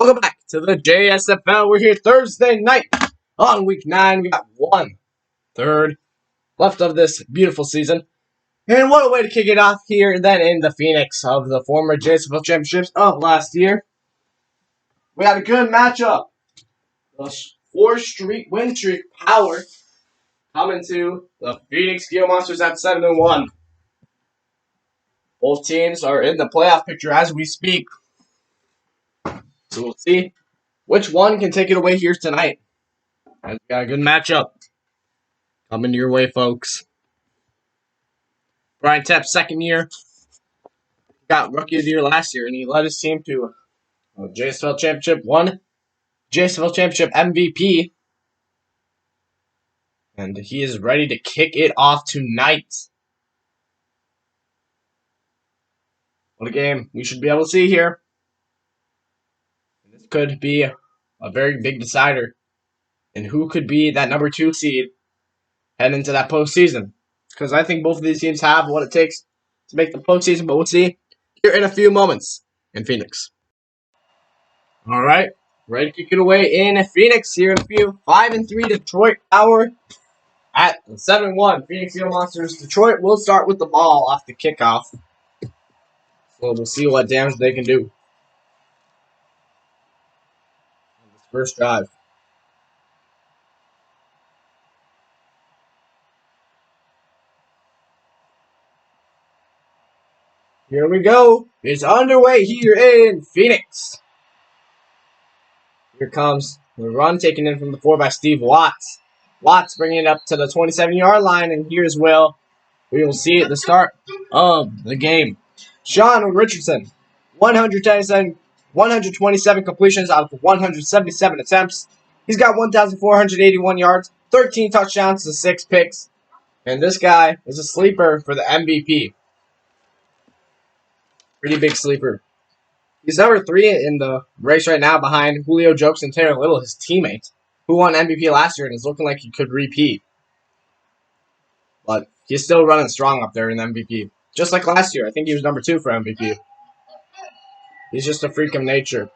Welcome back to the JSFL. We're here Thursday night on week 9. We got 1/3 left of this beautiful season. And what a way to kick it off here then in the Phoenix of the former JSFL championships of last year. We had a good matchup. The 4-streak win streak power coming to the Phoenix Gila Monsters at 7-1. Both teams are in the playoff picture as we speak. So we'll see which one can take it away here tonight. We got a good matchup coming your way, folks. Brian Tepp's second year. Got Rookie of the Year last year, and he led his team to a JSFL Championship, won JSFL Championship MVP. And he is ready to kick it off tonight. What a game we should be able to see here. This could be a very big decider in who could be that number 2 seed heading into that postseason. Because I think both of these teams have what it takes to make the postseason, but we'll see here in a few moments in Phoenix. All right, ready to kick it away in Phoenix here in a few. 5-3 Detroit Power at 7-1. Phoenix Gila Monsters. Detroit will start with the ball off the kickoff. So we'll see what damage they can do in this first drive. Here we go. It's underway here in Phoenix. Here comes the run taken in from the 4 by Steve Watts. Watts bringing it up to the 27-yard line, and here's Will. We will see at the start of the game. Sean Richardson, 127 completions out of 177 attempts. He's got 1,481 yards, 13 touchdowns to 6 picks. And this guy is a sleeper for the MVP. Pretty big sleeper. He's number 3 in the race right now behind Julio Jones and Taylor Little, his teammate, who won MVP last year and is looking like he could repeat. But he's still running strong up there in MVP. Just like last year. I think he was number 2 for MVP. He's just a freak of nature.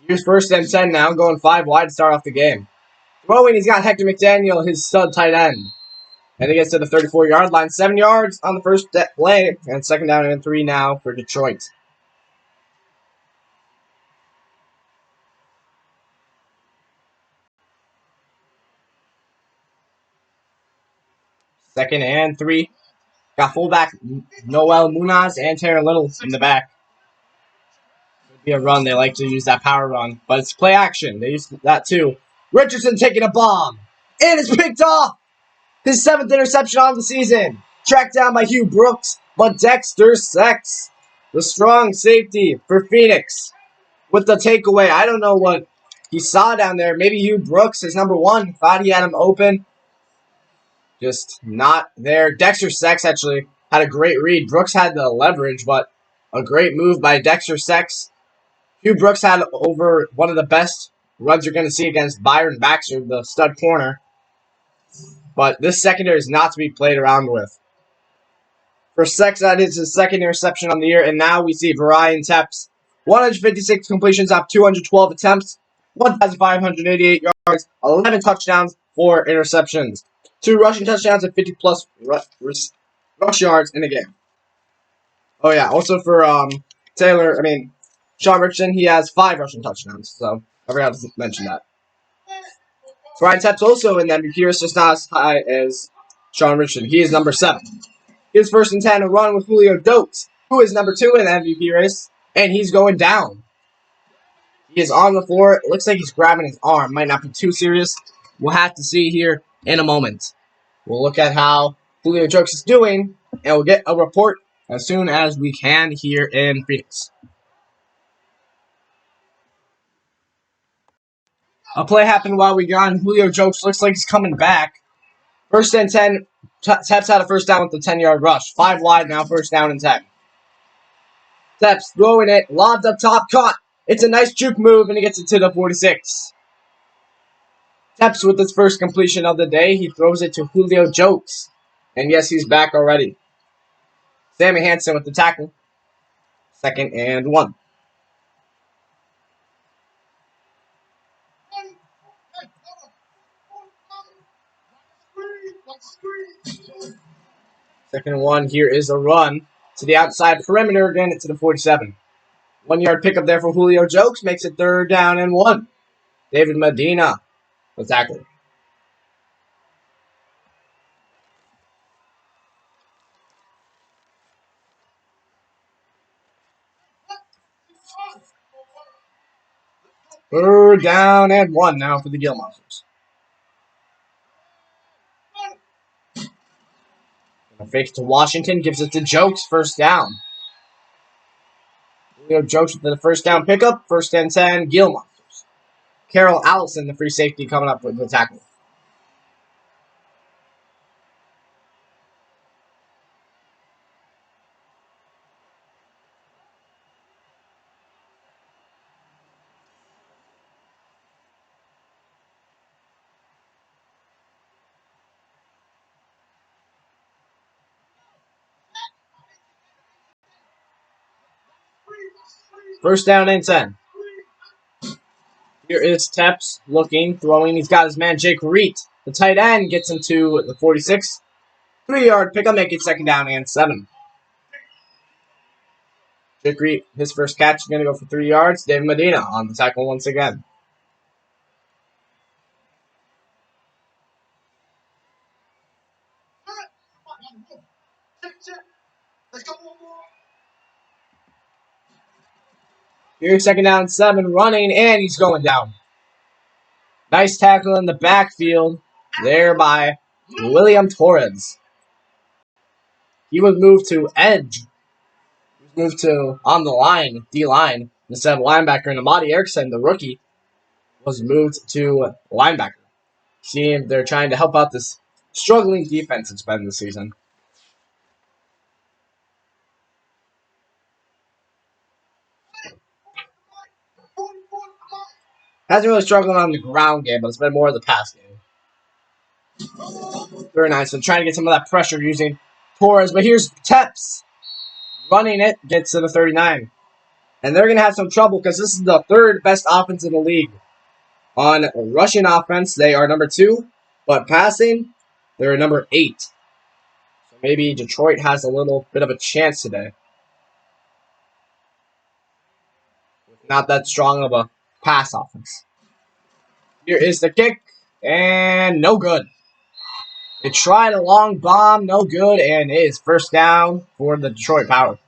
Here's 1st and 10 now, going 5 wide to start off the game. Throwing, he's got Hector McDaniel, his stud tight end. And he gets to the 34-yard line. 7 yards on the first play. And 2nd down and 3 now for Detroit. Second and 3. Got fullback Noel Munaz and Taylor Little in the back. Could be a run. They like to use that power run. But it's play action. They use that too. Richardson taking a bomb. And it's picked off. His 7th interception on the season. Tracked down by Hugh Brooks. But Dexter Sex, the strong safety for Phoenix, with the takeaway. I don't know what he saw down there. Maybe Hugh Brooks, his number 1, thought he had him open. Just not there. Dexter Sex actually had a great read. Brooks had the leverage, but a great move by Dexter Sex. Hugh Brooks had over one of the best runs you're going to see against Byron Baxter, the stud corner. But this secondary is not to be played around with. For Sex, that is his 2nd interception on the year. And now we see Brian Tepp's 156 completions off 212 attempts, 1,588 yards, 11 touchdowns, 4 interceptions. 2 rushing touchdowns and 50-plus rush yards in a game. Oh, yeah. Also for Sean Richardson, he has 5 rushing touchdowns. So I forgot to mention that. Brian Tepp's also in the MVP race, just not as high as Sean Richardson. He is number 7. Here's 1st and 10, a run with Julio Jones, who is number 2 in the MVP race, and he's going down. He is on the floor. It looks like he's grabbing his arm. Might not be too serious. We'll have to see here in a moment. We'll look at how Julio Jones is doing, and we'll get a report as soon as we can here in Phoenix. A play happened while we got on. Julio Jones looks like he's coming back. 1st and 10. Teps had a 1st down with the 10-yard rush. 5 wide now, 1st down and 10. Teps throwing it. Lobbed up top. Caught. It's a nice juke move, and he gets it to the 46. Teps with his first completion of the day. He throws it to Julio Jones. And yes, he's back already. Sammy Hansen with the tackle. 2nd and 1. 2nd and 1. Here is a run to the outside perimeter again to the 47. 1 yard pickup there for Julio Jokes makes it 3rd down and 1. David Medina, the tackler. Third down and 1 now for the Gila Monsters. Fake it to Washington, gives it to Jokes, 1st down. Julio Jokes with the 1st down pickup, 1st and 10, Gila Monsters. Carroll Allison, the free safety, coming up with the tackle. First down and 10. Here is Tepps looking, throwing. He's got his man Jake Reet. The tight end gets him to the 46. 3-yard pickup, make it 2nd down and 7. Jake Reet, his first catch is going to go for 3 yards. David Medina on the tackle once again. Here's 2nd down and 7, running, and he's going down. Nice tackle in the backfield there by William Torres. He was moved to edge. He was moved to on the line, D-line, instead of linebacker. And Amadi Erickson, the rookie, was moved to linebacker. Seeing they're trying to help out this struggling defense it's been this season. Hasn't really struggled on the ground game, but it's been more of the pass game. Very nice. So trying to get some of that pressure using Torres. But here's Tepps running it, gets to the 39. And they're going to have some trouble because this is the 3rd best offense in the league. On rushing offense, they are number 2. But passing, they're number 8. So maybe Detroit has a little bit of a chance today. Not that strong of a pass offense. Here is the kick, and no good. They tried a long bomb, no good, and it is 1st down for the Detroit Power.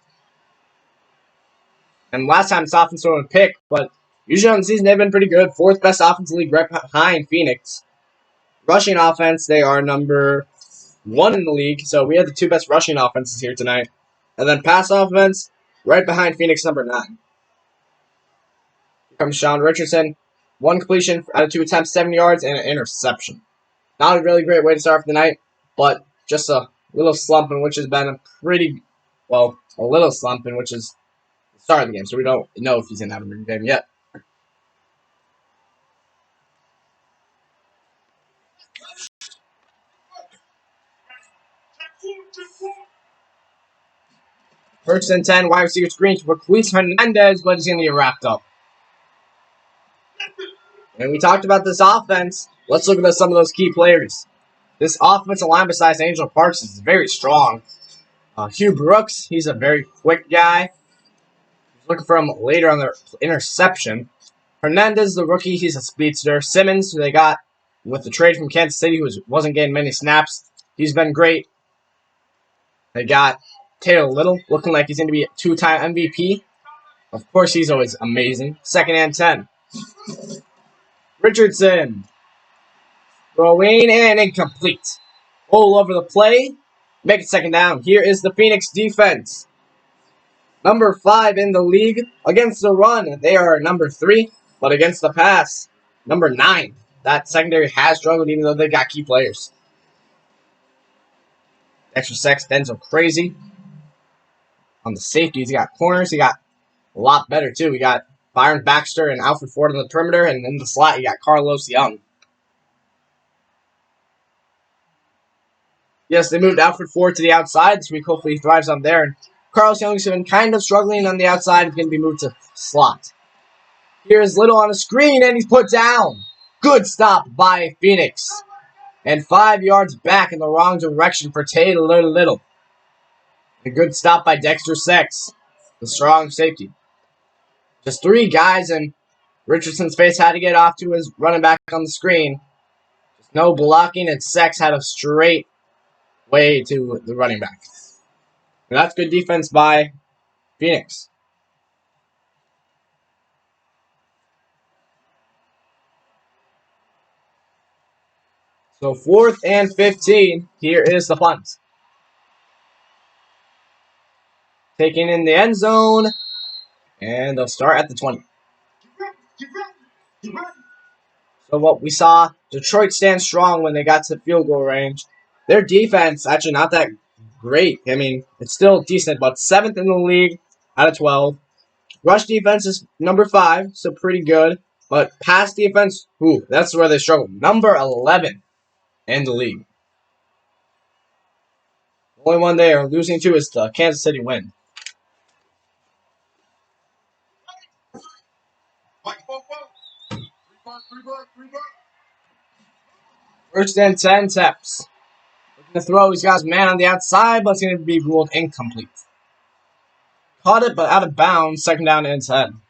And last time this offense threw a pick, but usually on the season they've been pretty good. 4th best offense in the league, right behind Phoenix. Rushing offense, they are number 1 in the league, so we have the 2 best rushing offenses here tonight. And then pass offense, right behind Phoenix, number 9. Here comes Sean Richardson. 1 completion out of 2 attempts, 7 yards, and an interception. Not a really great way to start for the night, but just a little slump in which has been a little slump in which is the start of the game, so we don't know if he's going to have a good game yet. First and 10, wide receiver screen for Luis Hernandez, but he's going to get wrapped up. And we talked about this offense. Let's look at some of those key players. This offensive line besides Angel Parks is very strong. Hugh Brooks, he's a very quick guy. Looking for him later on the interception. Hernandez, the rookie, he's a speedster. Simmons, who they got with the trade from Kansas City, who wasn't getting many snaps. He's been great. They got Taylor Little, looking like he's going to be a 2-time MVP. Of course, he's always amazing. 2nd and 10. Richardson. Throwing and incomplete. All over the play. Make it 2nd down. Here is the Phoenix defense. Number 5 in the league. Against the run, they are number 3. But against the pass, number 9. That secondary has struggled even though they got key players. Extra sacks, Denzel Crazy. On the safeties, you got corners. You got a lot better, too. We got Byron Baxter and Alfred Ford on the perimeter. And in the slot, you got Carlos Young. Yes, they moved Alfred Ford to the outside this week. Hopefully he thrives on there. And Carlos Young's been kind of struggling on the outside. He's going to be moved to slot. Here's Little on the screen, and he's put down. Good stop by Phoenix. And 5 yards back in the wrong direction for Taylor Little. A good stop by Dexter Sex, the strong safety. Just 3 guys, and Richardson's face had to get off to his running back on the screen. Just no blocking, and Sex had a straight way to the running back. And that's good defense by Phoenix. So 4th and 15. Here is the punt. Taking in the end zone. And they'll start at the 20. So what we saw, Detroit stand strong when they got to field goal range. Their defense, actually not that great. I mean, it's still decent, but 7th in the league out of 12. Rush defense is number 5, so pretty good. But pass defense, that's where they struggle. Number 11 in the league. The only one they are losing to is the Kansas City Wind. First and 10, Teps. Looking to throw, he's got his man on the outside, but it's going to be ruled incomplete. Caught it, but out of bounds. 2nd down and 10.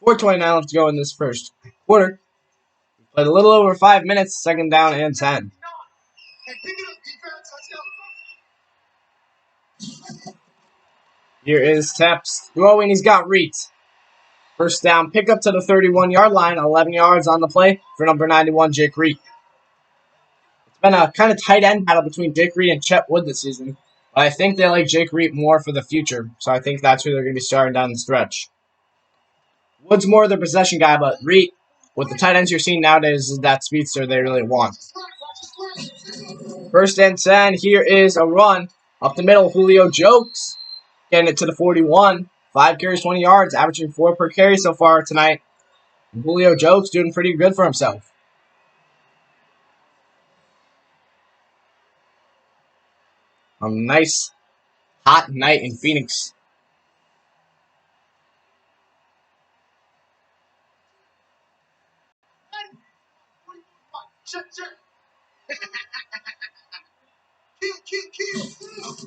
4:29 left to go in this first quarter. We played a little over 5 minutes. 2nd down and 10. Here is Teps throwing. He's got Reet. First down, pick up to the 31-yard line. 11 yards on the play for number 91, Jake Reet. It's been a kind of tight end battle between Jake Reet and Chet Wood this season. But I think they like Jake Reet more for the future. So I think that's who they're going to be starting down the stretch. Wood's more of the possession guy, but Reet, with the tight ends you're seeing nowadays, is that speedster they really want. First and 10. Here is a run. Up the middle, Julio Jokes. Getting it to the 41. 5 carries, 20 yards, averaging 4 per carry so far tonight. And Julio Jokes doing pretty good for himself. A nice hot night in Phoenix.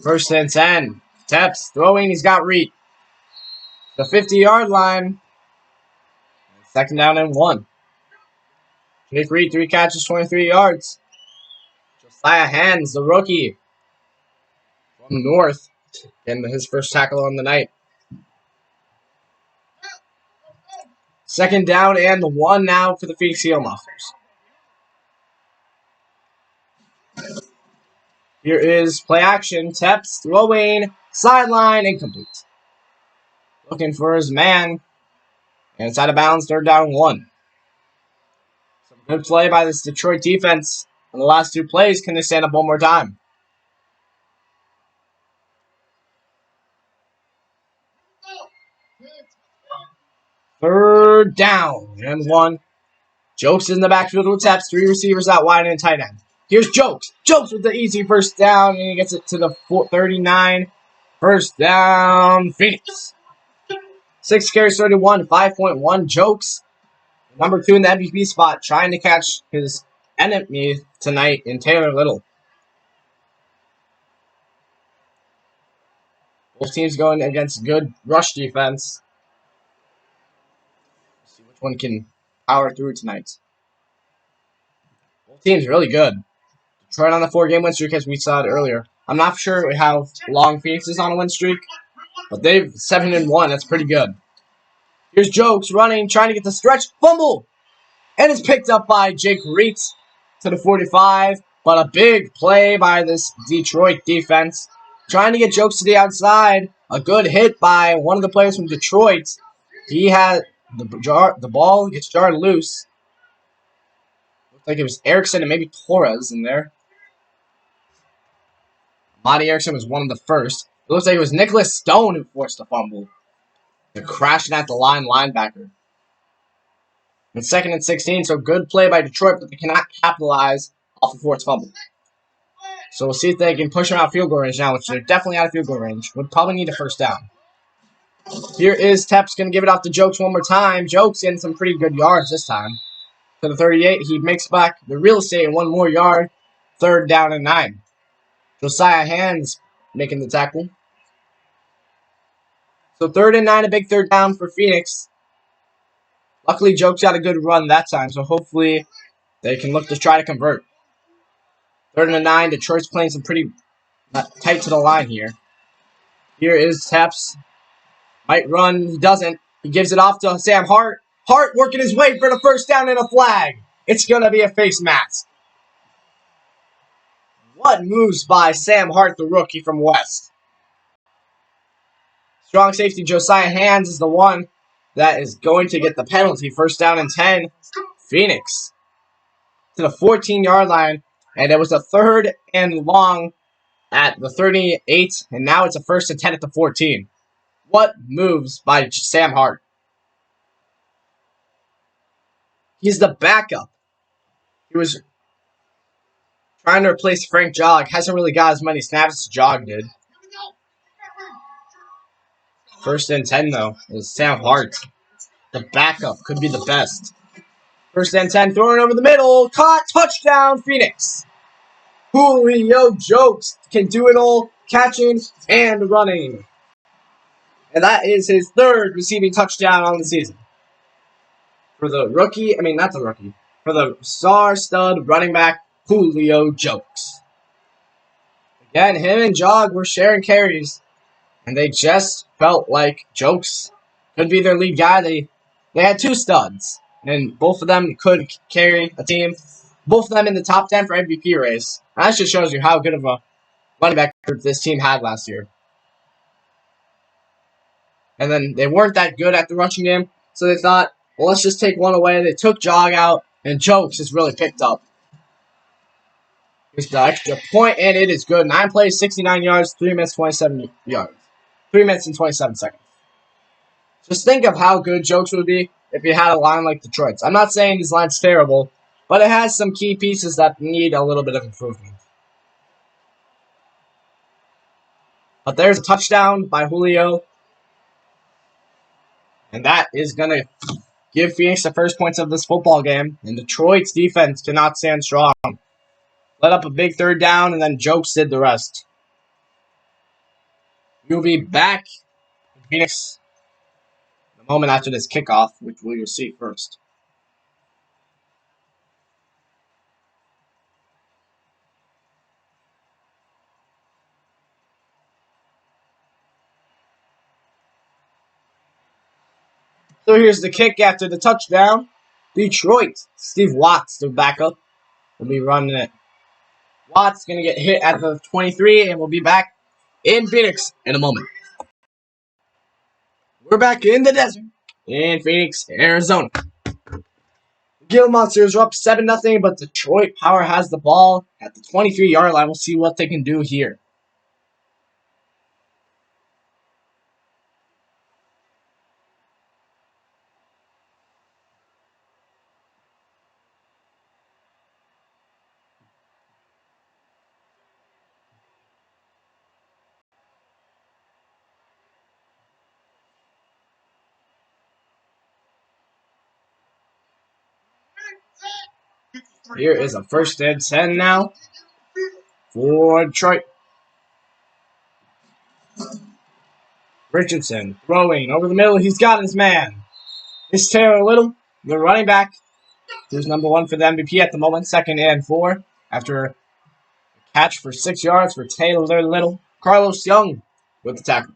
First and 10. Teps throwing. He's got Reed. The 50-yard line. 2nd down and 1. Jake Reed, 3 catches, 23 yards. Josiah Hands, the rookie from North, getting his first tackle on the night. 2nd down and 1 now for the Phoenix Gila Monsters. Here is play action. Teps throwing, sideline, incomplete. Looking for his man. And it's out of bounds, 3rd down and 1. Some good play by this Detroit defense. On the last 2 plays, can they stand up one more time? Third down and 1. Jokes in the backfield with Teps. 3 receivers out wide and tight end. Here's Jokes. Jokes with the easy first down, and he gets it to the 39. First down, Phoenix. 6 carries, 31, 5.1. Jokes, number 2 in the MVP spot, trying to catch his enemy tonight in Taylor Little. Both teams going against good rush defense. Let's see which one can power through tonight. Both teams really good. Detroit on the 4-game win streak, as we saw it earlier. I'm not sure how long Phoenix is on a win streak, but they've 7-1. That's pretty good. Here's Jokes running, trying to get the stretch. Fumble! And it's picked up by Jake Reet to the 45. But a big play by this Detroit defense. Trying to get Jokes to the outside. A good hit by one of the players from Detroit. He had the ball gets jarred loose. Looked like it was Erickson and maybe Torres in there. Monty Erickson was one of the first. It looks like it was Nicholas Stone who forced the fumble. They're crashing at the linebacker. It's 2nd and 16, so good play by Detroit, but they cannot capitalize off of Ford's fumble. So we'll see if they can push them out of field goal range now, which they're definitely out of field goal range. Would probably need a first down. Here is Teps going to give it off to Jokes one more time. Jokes getting some pretty good yards this time. to the 38. He makes back the real estate in 1 more yard. 3rd down and 9. Josiah Hands making the tackle. So 3rd and 9, a big 3rd down for Phoenix. Luckily, Jokes got a good run that time, so hopefully they can look to try to convert. 3rd and 9, Detroit's playing some pretty tight to the line here. Here is Teps. Might run, he doesn't. He gives it off to Sam Hart. Hart working his way for the 1st down and a flag. It's going to be a face mask. What moves by Sam Hart, the rookie from West. Strong safety Josiah Hands is the one that is going to get the penalty. 1st down and 10. Phoenix to the 14-yard line. And it was a 3rd and long at the 38. And now it's a 1st and 10 at the 14. What moves by Sam Hart? He's the backup. He was trying to replace Frank Jog. Hasn't really got as many snaps as Jog did. 1st and 10, though, is Sam Hart. The backup could be the best. 1st and 10, throwing over the middle. Caught, touchdown, Phoenix. Julio Jokes can do it all, catching and running. And that is his 3rd receiving touchdown on the season. For the rookie, not the rookie. For the star stud running back, Julio Jokes. Again, him and Jog were sharing carries. And they just felt like Jokes could be their lead guy. They had 2 studs. And both of them could carry a team. Both of them in the top 10 for MVP race. And that just shows you how good of a running back group this team had last year. And then they weren't that good at the rushing game. So they thought, well, let's just take one away. They took Jog out. And Jokes has really picked up. Here's the extra point, and it is good. 9 plays, 69 yards, 3 minutes, 27 yards. 3 minutes and 27 seconds. Just think of how good Jokes would be if he had a line like Detroit's. I'm not saying his line's terrible, but it has some key pieces that need a little bit of improvement. But there's a touchdown by Julio. And that is going to give Phoenix the 1st points of this football game. And Detroit's defense cannot stand strong. Let up a big 3rd down, and then Jokes did the rest. We'll be back in Phoenix the moment after this kickoff, which we'll see first. So here's the kick after the touchdown. Detroit, Steve Watts, the backup, will be running it. Watts going to get hit at the 23, and we'll be back in Phoenix in a moment. We're back in the desert in Phoenix, Arizona. Gila Monsters are up 7-0, but Detroit Power has the ball at the 23-yard line. We'll see what they can do here. Here is a 1st and 10 now for Detroit. Richardson throwing over the middle. He's got his man. It's Taylor Little, the running back, who's number 1 for the MVP at the moment. 2nd and 4 after a catch for 6 yards for Taylor Little. Carlos Young with the tackle.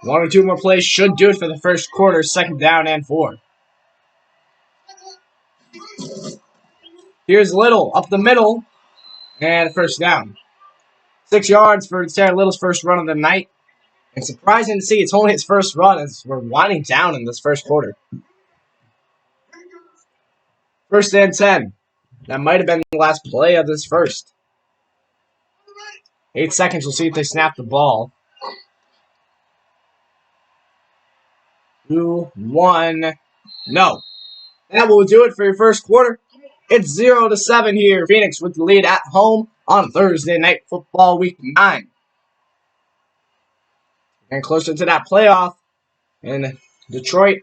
One or two more plays should do it for the 1st quarter. 2nd down and 4. Here's Little up the middle and 1st down. 6 yards for Taylor Little's 1st run of the night. And surprising to see it's only his 1st run as we're winding down in this 1st quarter. 1st and 10. That might have been the last play of this 1st. 8 seconds. We'll see if they snap the ball. 2, 1. No. That will do it for your 1st quarter. It's 0-7 here. Phoenix with the lead at home on Thursday Night Football Week 9. And closer to that playoff. And Detroit,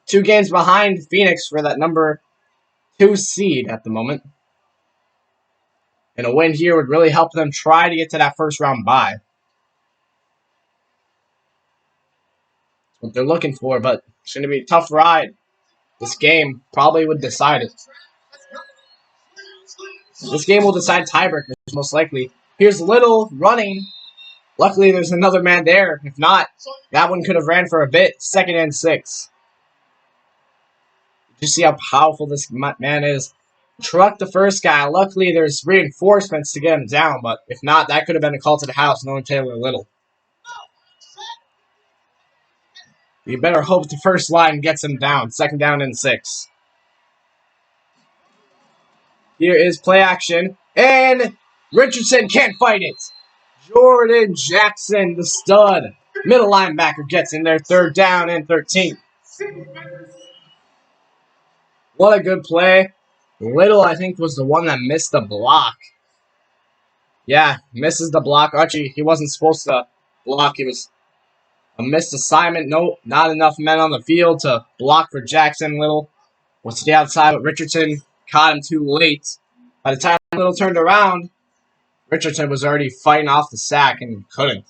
2 games behind Phoenix for that number 2 seed at the moment. And a win here would really help them try to get to that first round bye. That's what they're looking for, but it's going to be a tough ride. This game probably would decide it. This game will decide tiebreakers, most likely. Here's Little running. Luckily, there's another man there. If not, that one could have ran for a bit. 2nd and 6. You see how powerful this man is. Truck the first guy. Luckily, there's reinforcements to get him down, but if not, that could have been a call to the house, knowing Taylor Little. You better hope the first line gets him down. 2nd down and 6. Here is play action, and Richardson can't fight it. Jordan Jackson, the stud. Middle linebacker gets in there. 3rd down and 13. What a good play. Little, I think, was the one that missed the block. Yeah, misses the block. Actually, he wasn't supposed to block. It was a missed assignment. No, not enough men on the field to block for Jackson. Little was to the outside, but Richardson caught him too late. By the time Little turned around, Richardson was already fighting off the sack and couldn't.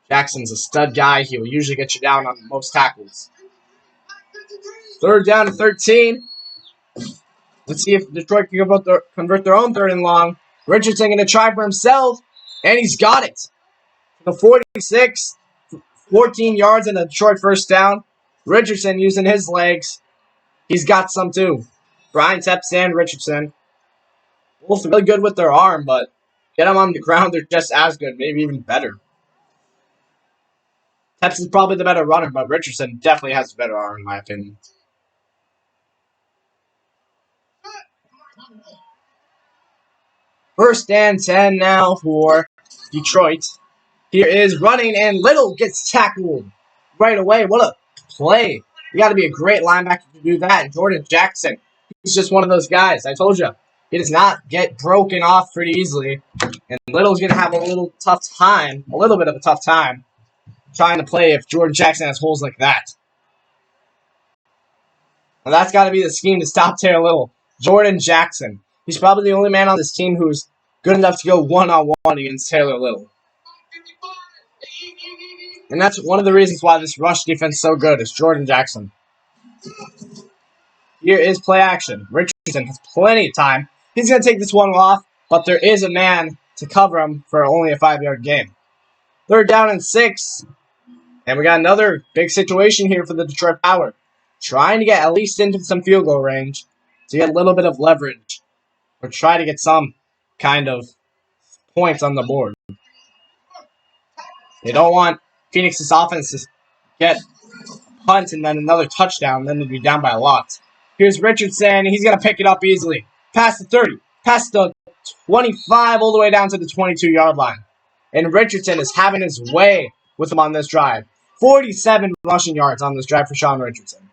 Jackson's a stud guy. He will usually get you down on most tackles. 3rd down to 13. Let's see if Detroit can convert their own 3rd and long. Richardson going to try for himself, and he's got it. The 46, 14 yards and a Detroit first down. Richardson using his legs. He's got some too. Brian Tepps and Richardson. Both really good with their arm, but get them on the ground, they're just as good, maybe even better. Tepps is probably the better runner, but Richardson definitely has a better arm, in my opinion. First and 10 now for Detroit. Here is running, and Little gets tackled right away. What a play. You got to be a great linebacker to do that. And Jordan Jackson, he's just one of those guys. I told you, he does not get broken off pretty easily. And Little's going to have a little bit of a tough time trying to play if Jordan Jackson has holes like that. Well, that's got to be the scheme to stop Taylor Little. Jordan Jackson. He's probably the only man on this team who's good enough to go one-on-one against Taylor Little. And that's one of the reasons why this rush defense is so good, is Jordan Jackson. Here is play action. Richardson has plenty of time. He's going to take this one off, but there is a man to cover him for only a 5-yard gain. 3rd down and 6. And we got another big situation here for the Detroit Power. Trying to get at least into some field goal range to get a little bit of leverage. Or try to get some kind of points on the board. They don't want Phoenix's offense to get a punt and then another touchdown, then they'd be down by a lot. Here's Richardson. He's going to pick it up easily. Past the 30. Past the 25 all the way down to the 22-yard line. And Richardson is having his way with him on this drive. 47 rushing yards on this drive for Sean Richardson.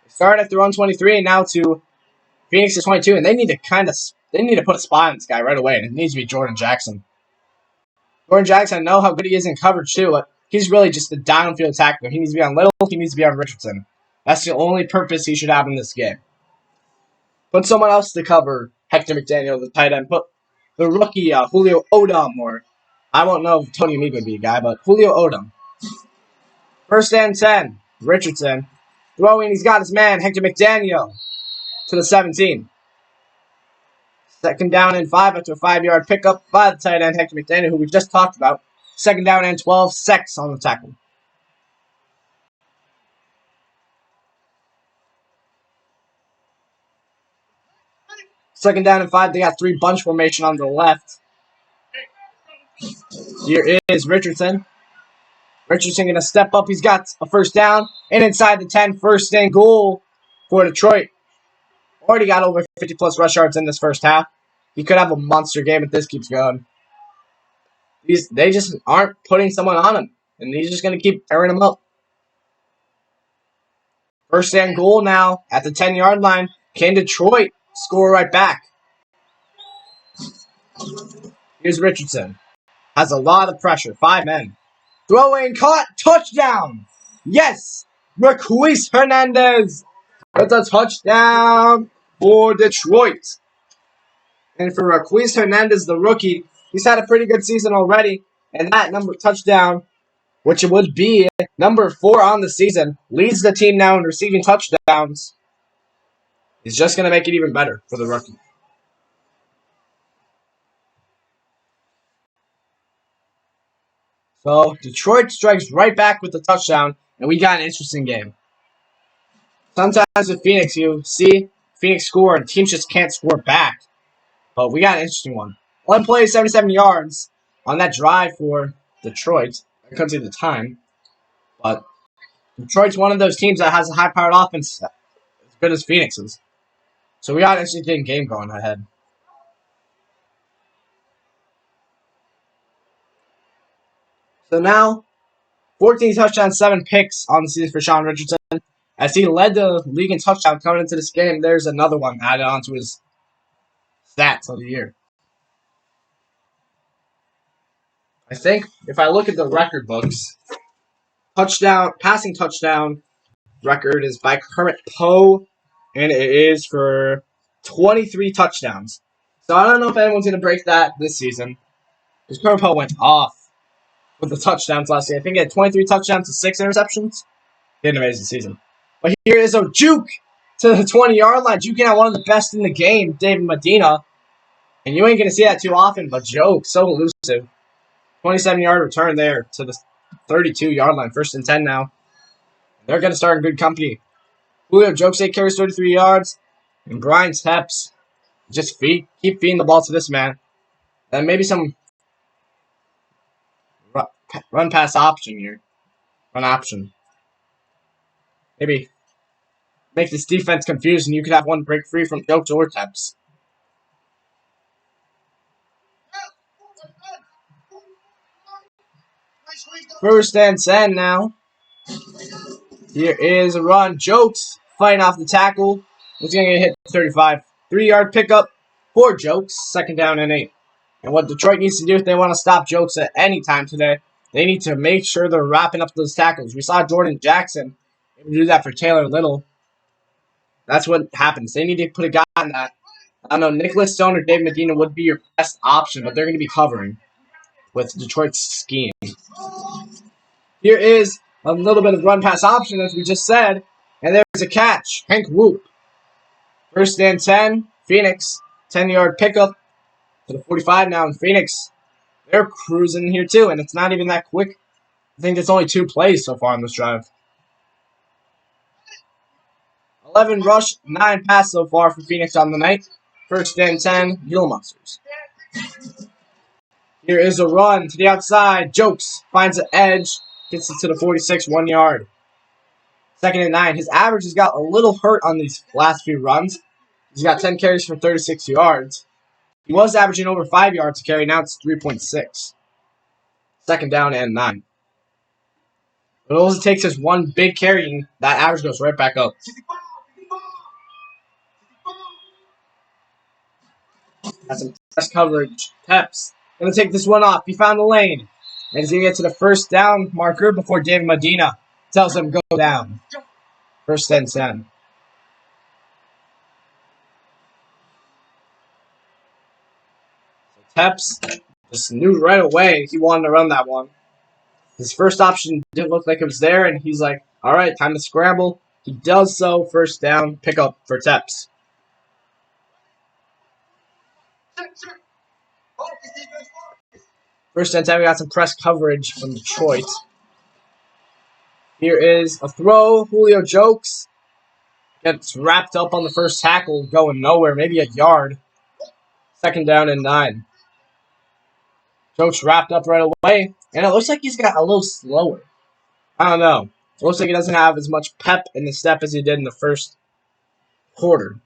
They started at their own 23 and now to Phoenix's 22. And they need to put a spot on this guy right away. And it needs to be Jordan Jackson. Jordan Jackson, I know how good he is in coverage too, but he's really just a downfield tackler. He needs to be on Little. He needs to be on Richardson. That's the only purpose he should have in this game. Put someone else to cover Hector McDaniel, the tight end. Put the rookie Julio Odom, or I won't know if Tony Meek would be a guy, but Julio Odom. 1st and 10. Richardson throwing. He's got his man, Hector McDaniel, to the 17. 2nd down and 5 after a 5-yard pickup by the tight end, Hector McDaniel, who we just talked about. 2nd down and 12, sacks on the tackle. Second down and 5, they got 3 bunch formation on the left. Here is Richardson. Richardson going to step up. He's got a 1st down. And inside the 10, 1st and goal for Detroit. Already got over 50-plus rush yards in this first half. He could have a monster game if this keeps going. They just aren't putting someone on him. And he's just going to keep tearing him up. 1st and goal now at the 10-yard line. Can Detroit score right back? Here's Richardson. Has a lot of pressure. 5 men. Throwing caught. Touchdown. Yes. Marquise Hernandez. That's a touchdown for Detroit. And for Marquise Hernandez, the rookie, he's had a pretty good season already. And that number touchdown, which would be number 4 on the season, leads the team now in receiving touchdowns. He's just going to make it even better for the rookie. So Detroit strikes right back with the touchdown, and we got an interesting game. Sometimes with Phoenix, you see Phoenix score, and teams just can't score back. But we got an interesting one. 11 plays, 77 yards on that drive for Detroit. I couldn't see the time. But Detroit's one of those teams that has a high-powered offense as good as Phoenix's. So we got an interesting game going ahead. So now, 14 touchdowns, 7 picks on the season for Sean Richardson. As he led the league in touchdowns coming into this game, there's another one added onto his stats of the year. I think if I look at the record books, passing touchdown record is by Kermit Poe, and it is for 23 touchdowns. So I don't know if anyone's going to break that this season, because Kermit Poe went off with the touchdowns last year. I think he had 23 touchdowns and 6 interceptions. He had an amazing season. But here is a juke to the 20-yard line, juking out one of the best in the game, David Medina. And you ain't going to see that too often, but Joke, so elusive. 27-yard return there to the 32-yard line. 1st and 10 now. They're going to start in good company. Julio Jokes 8 carries 33 yards. And Brian Tepps just keep feeding the ball to this man. And maybe some run pass option here. Run option. Maybe make this defense confused and you could have one break free from Jokes or Tepps. First and 10 now. Here is a run. Jokes fighting off the tackle. He's going to get hit 35. 3-yard pickup for Jokes. 2nd down and 8. And what Detroit needs to do if they want to stop Jokes at any time today, they need to make sure they're wrapping up those tackles. We saw Jordan Jackson do that for Taylor Little. That's what happens. They need to put a guy on that. I don't know, Nicholas Stone or Dave Medina would be your best option, but they're going to be covering with Detroit's scheme. Here is a little bit of run-pass option, as we just said. And there's a catch. Hank Whoop. 1st and 10. Phoenix. 10-yard pickup to the 45 now in Phoenix. They're cruising here, too, and it's not even that quick. I think it's only 2 plays so far on this drive. 11 rush, 9 pass so far for Phoenix on the night. 1st and 10. Gila Monsters. Here is a run to the outside. Jokes finds an edge. Gets it to the 46, 1 yard. 2nd and 9. His average has got a little hurt on these last few runs. He's got 10 carries for 36 yards. He was averaging over 5 yards a carry. Now it's 3.6. 2nd down and 9. But all it takes is one big carry, and that average goes right back up. That's some press coverage. Tepps going to take this one off. He found the lane. And he's going to get to the 1st down marker before David Medina tells him go down. 1st and 10. So Tepps just knew right away he wanted to run that one. His first option didn't look like it was there, and he's like, all right, time to scramble. He does so. 1st down, pickup for Tepps. First and 10, we got some press coverage from Detroit. Here is a throw. Julio Jokes gets wrapped up on the first tackle, going nowhere, maybe a yard. 2nd down and 9. Jokes wrapped up right away, and it looks like he's got a little slower. I don't know. It looks like he doesn't have as much pep in the step as he did in the first quarter.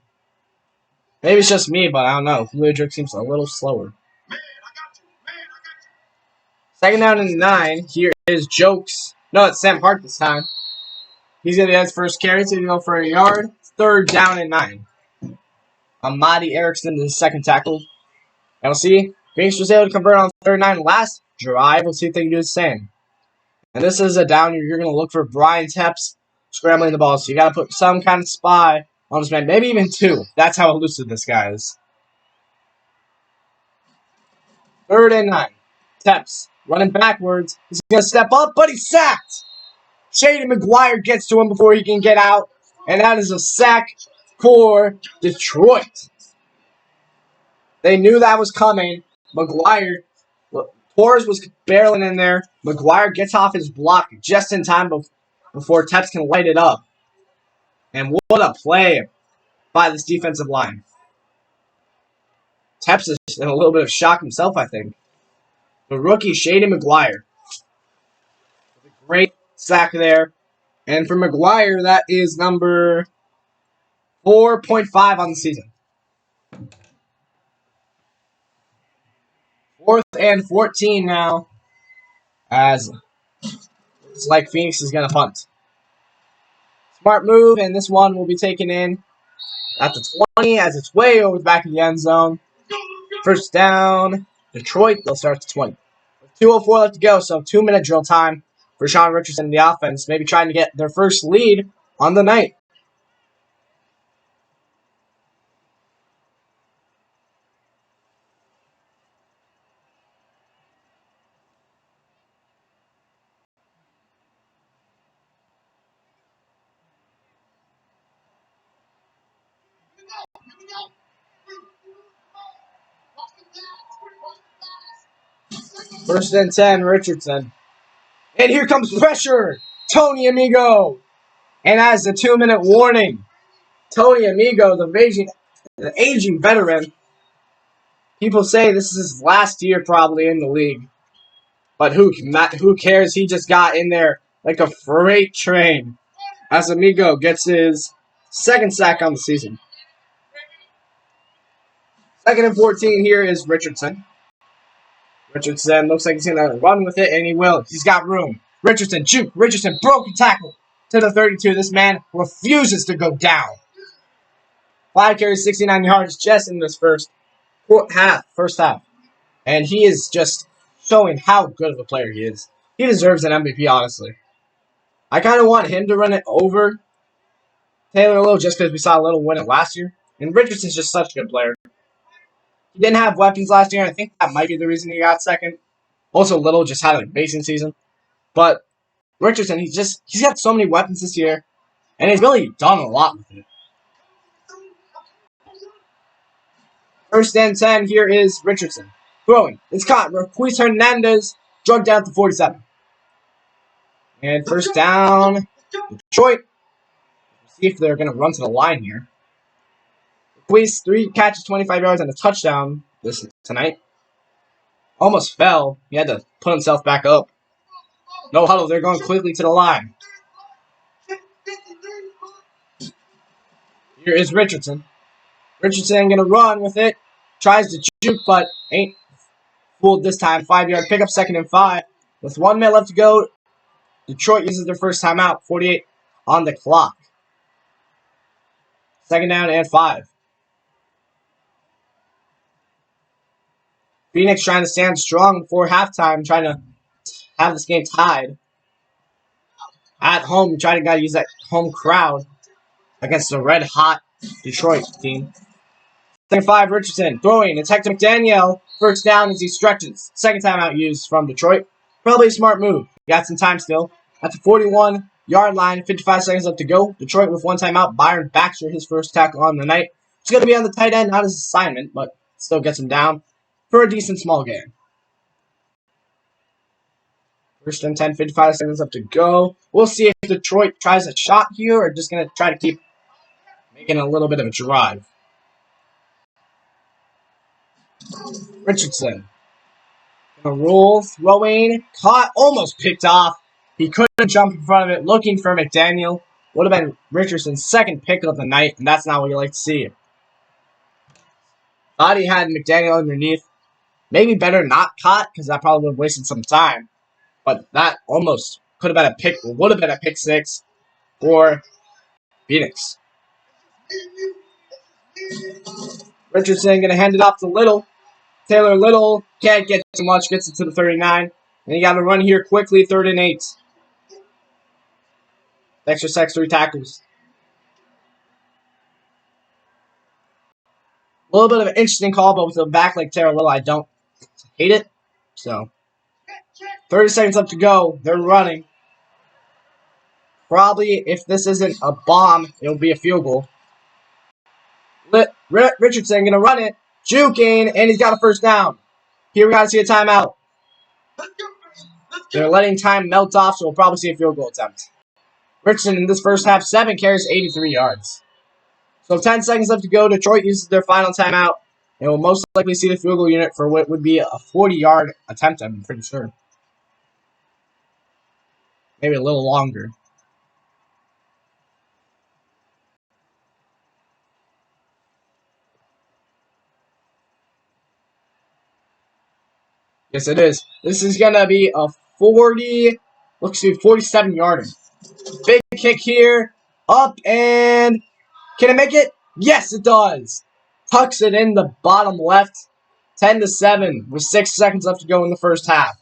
Maybe it's just me, but I don't know. Julio Jokes seems a little slower. 2nd down and 9. Here is Jokes. No, it's Sam Hart this time. He's going to get his first carry, so he's going to go for a yard. 3rd down and 9. Amadi Erickson, the 2nd tackle. And we'll see. Phoenix was able to convert on 3rd and 9 last drive. We'll see if they can do the same. And this is a down. You're going to look for Brian Tepps scrambling the ball. So you got to put some kind of spy on this man. Maybe even two. That's how elusive this guy is. 3rd and 9. Tepps running backwards. He's going to step up, but he's sacked. Shady McGuire gets to him before he can get out. And that is a sack for Detroit. They knew that was coming. McGuire, Torres was barreling in there. McGuire gets off his block just in time before Tepps can light it up. And what a play by this defensive line. Tepps is in a little bit of shock himself, I think. The rookie, Shady McGuire. Great sack there. And for McGuire, that is number 4.5 on the season. 4th and 14 now. As it's like Phoenix is going to punt. Smart move, and this one will be taken in at the 20 as it's way over the back of the end zone. 1st down, Detroit. They'll start at the 20. 2:04 left to go, so 2-minute drill time for Sean Richardson and the offense. Maybe trying to get their first lead on the night. First and 10, Richardson. And here comes pressure. Tony Amigo. And as the 2-minute warning, Tony Amigo, the aging veteran, people say this is his last year probably in the league. But who cares? He just got in there like a freight train as Amigo gets his 2nd sack on the season. 2nd and 14 here is Richardson. Richardson looks like he's going to run with it, and he will. He's got room. Richardson, juke. Richardson, broken tackle to the 32. This man refuses to go down. 5 carries, 69 yards just in this first half. And he is just showing how good of a player he is. He deserves an MVP, honestly. I kind of want him to run it over Taylor Little just because we saw Little win it last year. And Richardson's just such a good player. He didn't have weapons last year, and I think that might be the reason he got 2nd. Also, Little just had an amazing season. But Richardson, he's got so many weapons this year, and he's really done a lot with it. 1st and 10, here is Richardson. Throwing. It's caught. Ruiz Hernandez drug down to 47. And 1st down, Detroit. Let's see if they're going to run to the line here. Ruiz, 3 catches, 25 yards, and a touchdown tonight. Almost fell. He had to put himself back up. No huddle. They're going quickly to the line. Here is Richardson. Richardson going to run with it. Tries to juke, but ain't fooled this time. 5-yard pickup, 2nd and 5. With 1 minute left to go, Detroit uses their first timeout. 48 on the clock. 2nd down and 5. Phoenix trying to stand strong before halftime, trying to have this game tied. At home, trying to use that home crowd against the red-hot Detroit team. 2nd and 5, Richardson throwing. It's Hector McDaniel. 1st down as he stretches. 2nd timeout used from Detroit. Probably a smart move. Got some time still. At the 41-yard line, 55 seconds left to go. Detroit with 1 timeout. Byron Baxter, his first tackle on the night. He's going to be on the tight end, not his assignment, but still gets him down for a decent small gain. 1st and 10, 55 seconds left to go. We'll see if Detroit tries a shot here or just going to try to keep making a little bit of a drive. Richardson. Gonna roll, throwing, caught, almost picked off. He couldn't jump in front of it, looking for McDaniel. Would have been Richardson's 2nd pick of the night, and that's not what you like to see. Thought he had McDaniel underneath. Maybe better not caught, because that probably would have wasted some time. But that almost could have been a pick, would have been a pick 6 for Phoenix. Richardson going to hand it off to Little. Taylor Little can't get too much, gets it to the 39. And you got to run here quickly, 3rd and 8. Extra sacks, 3 tackles. A little bit of an interesting call, but with a back like Taylor Little, I don't hate it. So, 30 seconds left to go. They're running. Probably, if this isn't a bomb, it'll be a field goal. Richardson going to run it. Juking, and he's got a first down. Here we got to see a timeout. They're letting time melt off, so we'll probably see a field goal attempt. Richardson in this first half, 7 carries, 83 yards. So 10 seconds left to go. Detroit uses their final timeout, and will most likely see the field goal unit for what would be a 40-yard attempt, I'm pretty sure. Maybe a little longer. Yes, it is. This is going to be a 47-yarder. Big kick here. Up, and can it make it? Yes, it does. Tucks it in the bottom left. 10-7 with 6 seconds left to go in the first half.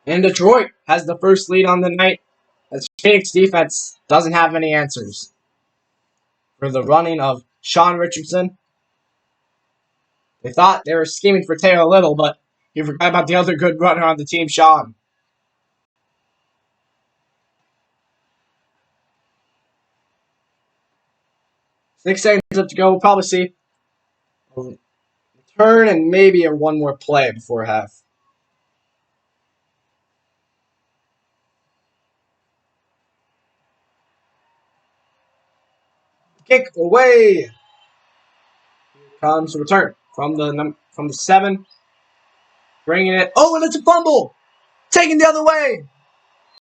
And Detroit has the first lead on the night as Phoenix defense doesn't have any answers for the running of Sean Richardson. They thought they were scheming for Taylor Little, but you forgot about the other good runner on the team, Sean. 6 seconds left to go. We'll probably see a return and maybe one more play before half. Kick away. Here comes a return from the 7. Bringing it. Oh, and it's a fumble. Taken the other way.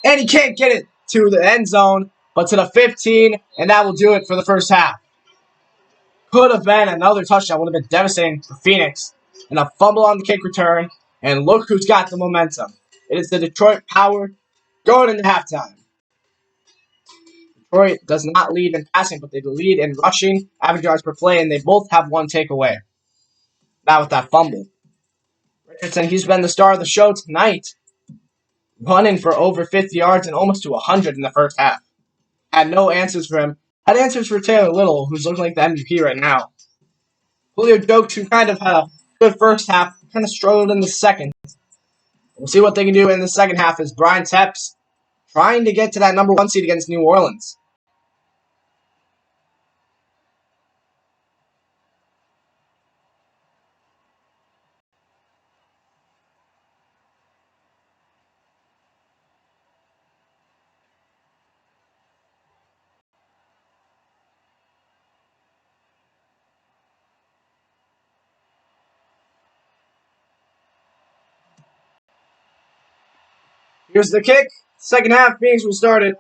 And he can't get it to the end zone, but to the 15, and that will do it for the first half. Could have been another touchdown. Would have been devastating for Phoenix. And a fumble on the kick return. And look who's got the momentum. It is the Detroit Power going into halftime. Detroit does not lead in passing, but they lead in rushing, average yards per play, and they both have 1 takeaway. Not with that fumble. Richardson, he's been the star of the show tonight. Running for over 50 yards and almost to 100 in the first half. Had no answers for him. Had answers for Taylor Little, who's looking like the MVP right now. Julio Jokes, who kind of had a good first half, kind of struggled in the second. We'll see what they can do in the second half as Brian Tepps trying to get to that number 1 seed against New Orleans. Here's the kick. Second half, Phoenix will start it.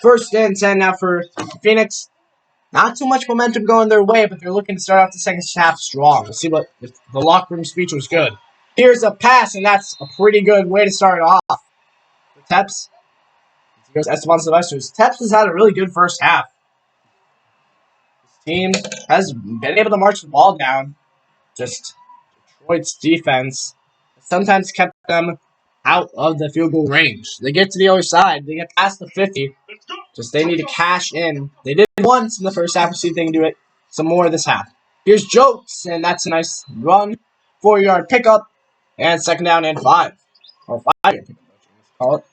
First and 10 now for Phoenix. Not too much momentum going their way, but they're looking to start off the second half strong. We'll see what if the locker room speech was good. Here's a pass, and that's a pretty good way to start it off. For Tepps. He goes Esteban Silvestris. Tepps has had a really good first half. His team has been able to march the ball down. Just Detroit's defense has sometimes kept them out of the field goal range. They get to the other side. They get past the 50. Just they need to cash in. They did it once in the first half. We'll see if they can do it some more this half. Here's Jokes, and that's a nice run. 4-yard pickup, and second down and 5. Or 5-yard pickup, let's call it.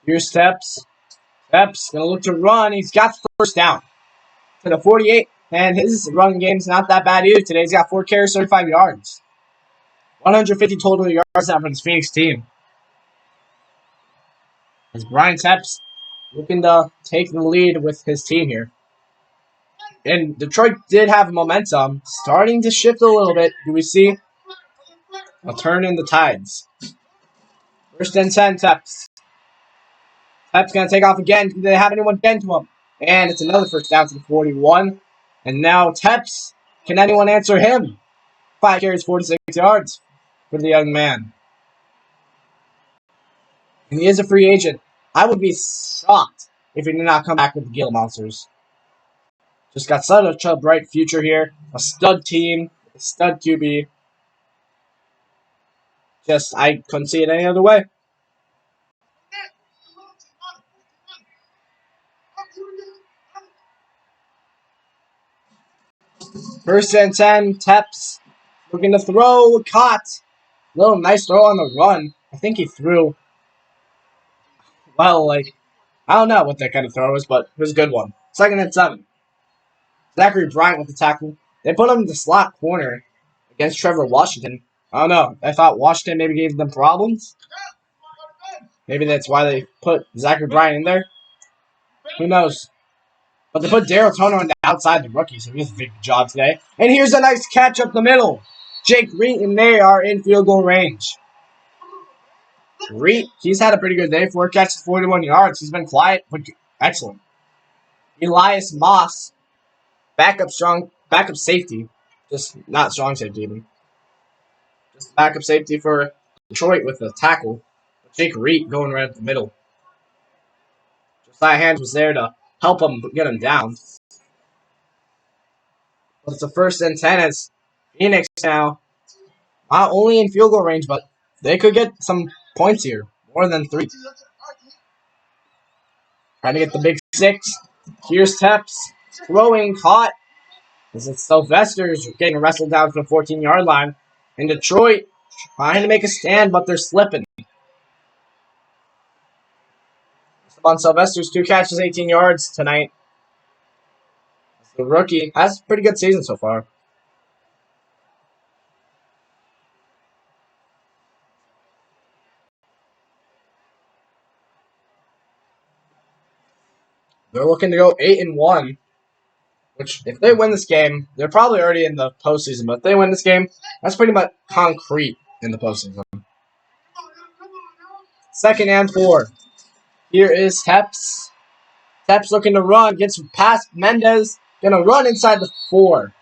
Here's Tepps. Tepps going to look to run. He's got the first down to the 48. And his running game's not that bad either today. He's got 4 carries, 35 yards. 150 total yards now for this Phoenix team. As Brian Tepps looking to take the lead with his team here. And Detroit did have momentum, starting to shift a little bit. Do we see a turn in the tides? First and 10, Tepps. Tepps going to take off again. Do they have anyone getting to him? And it's another first down to the 41. And now Tepps. Can anyone answer him? 5 carries, 46 yards for the young man. And he is a free agent. I would be shocked if he did not come back with the Gila Monsters. Just got such a bright future here. A stud team, a stud QB. Just, I couldn't see it any other way. First and 10, Tepps looking to throw, caught. Little nice throw on the run. I think he threw, well, like, I don't know what that kind of throw was, but it was a good one. Second and 7. Zachary Bryant with the tackle. They put him in the slot corner against Trevor Washington. I don't know. I thought Washington maybe gave them problems. Maybe that's why they put Zachary Bryant in there. Who knows? But they put Daryl Toner on the outside, the rookie, so he has a big job today. And here's a nice catch up the middle. Jake Reed and they are in field goal range. Reed, he's had a pretty good day. 4 catches, 41 yards. He's been quiet, but excellent. Elias Moss, backup safety. Just not strong safety even. Just backup safety for Detroit with the tackle. Jake Reed going right up the middle. Josiah Hands was there to help him get him down. But it's a first and 10 as Phoenix now not only in field goal range, but they could get some points here. More than 3. Trying to get the big 6. Here's Tepps. Throwing, caught. This is Sylvester's getting wrestled down from the 14-yard line. And Detroit trying to make a stand, but they're slipping. On Sylvester's 2 catches, 18 yards tonight. The rookie has a pretty good season so far. They're looking to go 8-1, which if they win this game, they're probably already in the postseason. But if they win this game, that's pretty much concrete in the postseason. Second and 4. Here is Tepps. Tepps looking to run, gets past Mendez, gonna run inside the 4.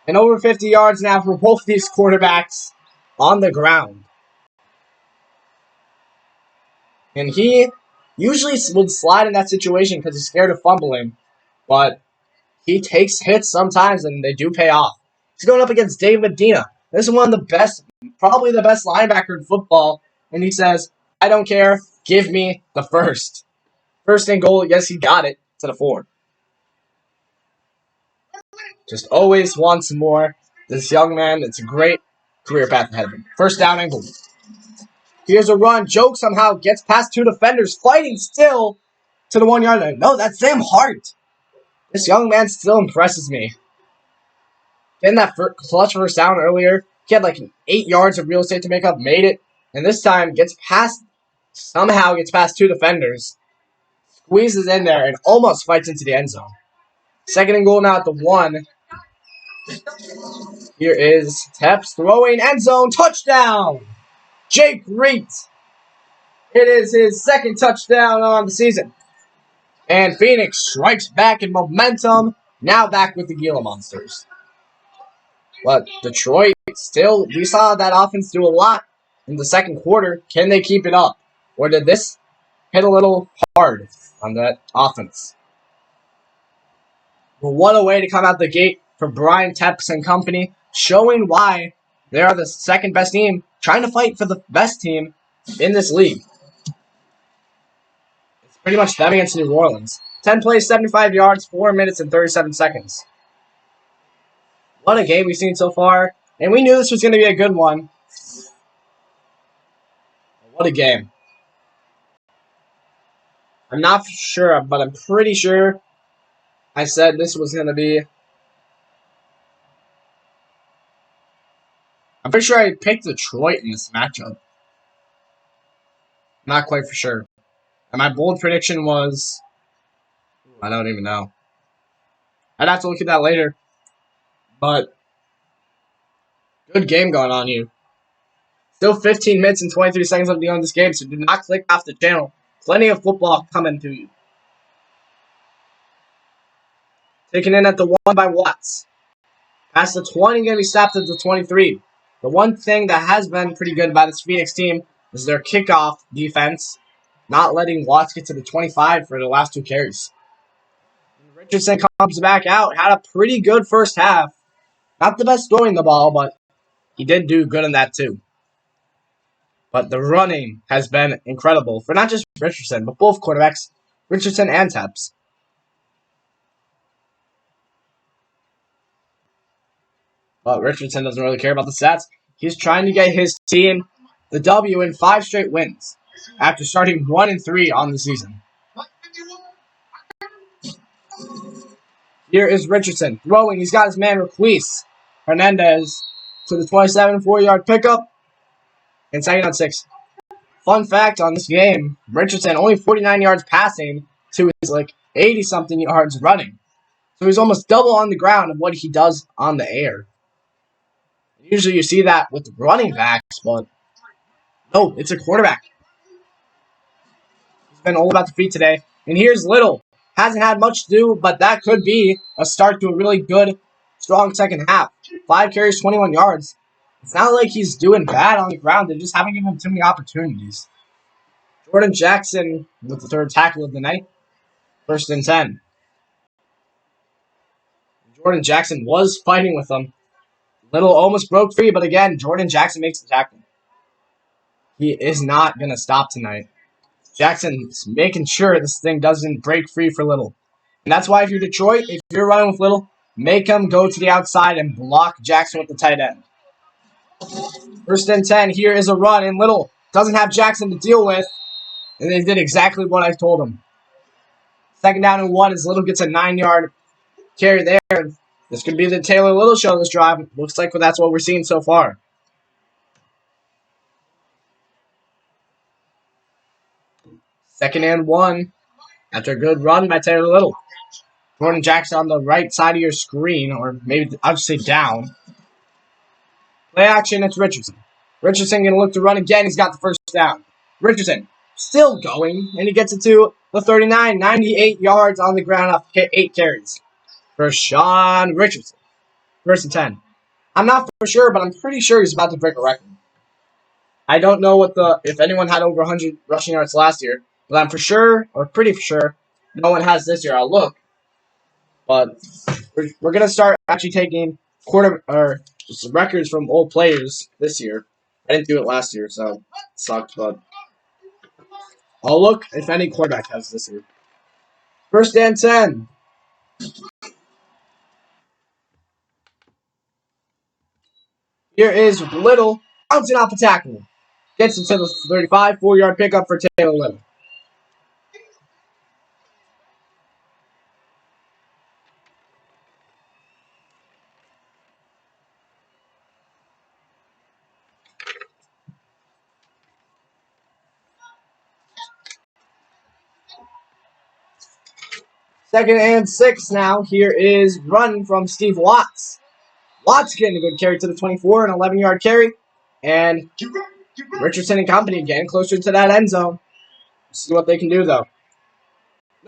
And over 50 yards now for both these quarterbacks on the ground. And he usually would slide in that situation because he's scared of fumbling. But he takes hits sometimes, and they do pay off. He's going up against Dave Medina. This is one of the best, probably the best linebacker in football. And he says, I don't care. Give me the first. First and goal. Yes, he got it to the 4. Just always wants more. This young man, it's a great career path ahead of him. First down and goal. Here's a run. Joke somehow gets past 2 defenders, fighting still to the 1-yard line. No, that's Sam Hart. This young man still impresses me. Getting that clutch first down earlier, he had like 8 yards of real estate to make up, made it, and this time somehow gets past 2 defenders, squeezes in there, and almost fights into the end zone. Second and goal now at the 1. Here is Tepps throwing end zone touchdown. Jake Reed. It is his 2nd touchdown on the season. And Phoenix strikes back in momentum, now back with the Gila Monsters. But Detroit still, we saw that offense do a lot in the second quarter. Can they keep it up? Or did this hit a little hard on that offense? Well, what a way to come out the gate for Brian Tepps and company, showing why they are the 2nd best team, trying to fight for the best team in this league. It's pretty much them against New Orleans. 10 plays, 75 yards, 4 minutes and 37 seconds. What a game we've seen so far. And we knew this was going to be a good one. What a game. I'm not sure, but I'm pretty sure I said this was going to be... I'm pretty sure I picked Detroit in this matchup. Not quite for sure. And my bold prediction was... I don't even know. I'd have to look at that later. But good game going on here. Still 15 minutes and 23 seconds left to go in this game, so do not click off the channel. Plenty of football coming to you. Taken in at the 1 by Watts. Past the 20, going to be stopped at the 23. The one thing that has been pretty good about this Phoenix team is their kickoff defense, not letting Watts get to the 25 for the last 2 carries. Richardson comes back out, had a pretty good first half. Not the best throwing the ball, but he did do good in that too. But the running has been incredible for not just Richardson, but both quarterbacks, Richardson and Tepps. But Richardson doesn't really care about the stats. He's trying to get his team the W in 5 straight wins after starting 1-3 on the season. Here is Richardson throwing. He's got his man Requise Hernandez to the 27, 4-yard pickup. And 2nd on 6. Fun fact on this game, Richardson only 49 yards passing to his 80-something yards running. So he's almost double on the ground of what he does on the air. Usually you see that with running backs, but no, it's a quarterback. He's been all about the feet today. And here's Little. Hasn't had much to do, but that could be a start to a really good, strong second half. 5 carries, 21 yards. It's not like he's doing bad on the ground. They just haven't given him too many opportunities. Jordan Jackson with the 3rd tackle of the night. 1st and 10. Jordan Jackson was fighting with them. Little almost broke free, but again, Jordan Jackson makes the tackle. He is not going to stop tonight. Jackson's making sure this thing doesn't break free for Little. And that's why if you're Detroit, if you're running with Little, make him go to the outside and block Jackson with the tight end. 1st and 10. Here is a run, and Little doesn't have Jackson to deal with. And they did exactly what I told him. 2nd down and 1 as Little gets a 9-yard carry there. This could be the Taylor Little show this drive. Looks like that's what we're seeing so far. 2nd and 1 after a good run by Taylor Little. Jordan Jackson on the right side of your screen, or maybe I'll just say down. Play action, it's Richardson. Richardson going to look to run again. He's got the 1st down. Richardson still going, and he gets it to the 39, 98 yards on the ground off 8 carries. For Sean Richardson. 1st and 10. I'm not for sure, but I'm pretty sure he's about to break a record. I don't know if anyone had over 100 rushing yards last year, but I'm for sure, or pretty for sure, no one has this year. I'll look. But we're going to start actually taking records from old players this year. I didn't do it last year, so it sucked, but I'll look if any quarterback has this year. 1st and 10. Here is Little, bouncing off the tackle. Gets it to the 35, 4-yard pickup for Taylor Little. Second and 6 now. Here is run from Steve Watts. Watts getting a good carry to the 24, an 11-yard carry. And Richardson and company getting closer to that end zone. See what they can do, though.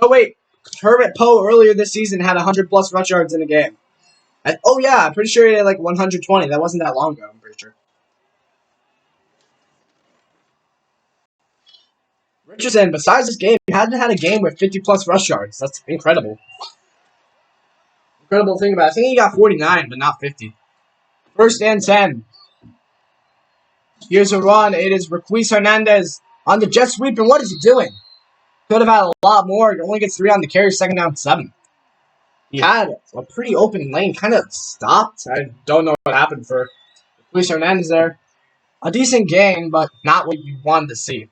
No, wait. Herbert Poe earlier this season had 100-plus rush yards in a game. I'm pretty sure he had 120. That wasn't that long ago, I'm pretty sure. Richardson, besides this game, he hadn't had a game with 50-plus rush yards. That's incredible. Incredible thing about it. I think he got 49, but not 50. 1st and 10. Here's a run. It is Requise Hernandez on the jet sweep, and what is he doing? Could have had a lot more. He only gets 3 on the carry, 2nd down 7. He had a pretty open lane, kind of stopped. I don't know what happened for Requise Hernandez there. A decent game, but not what you wanted to see.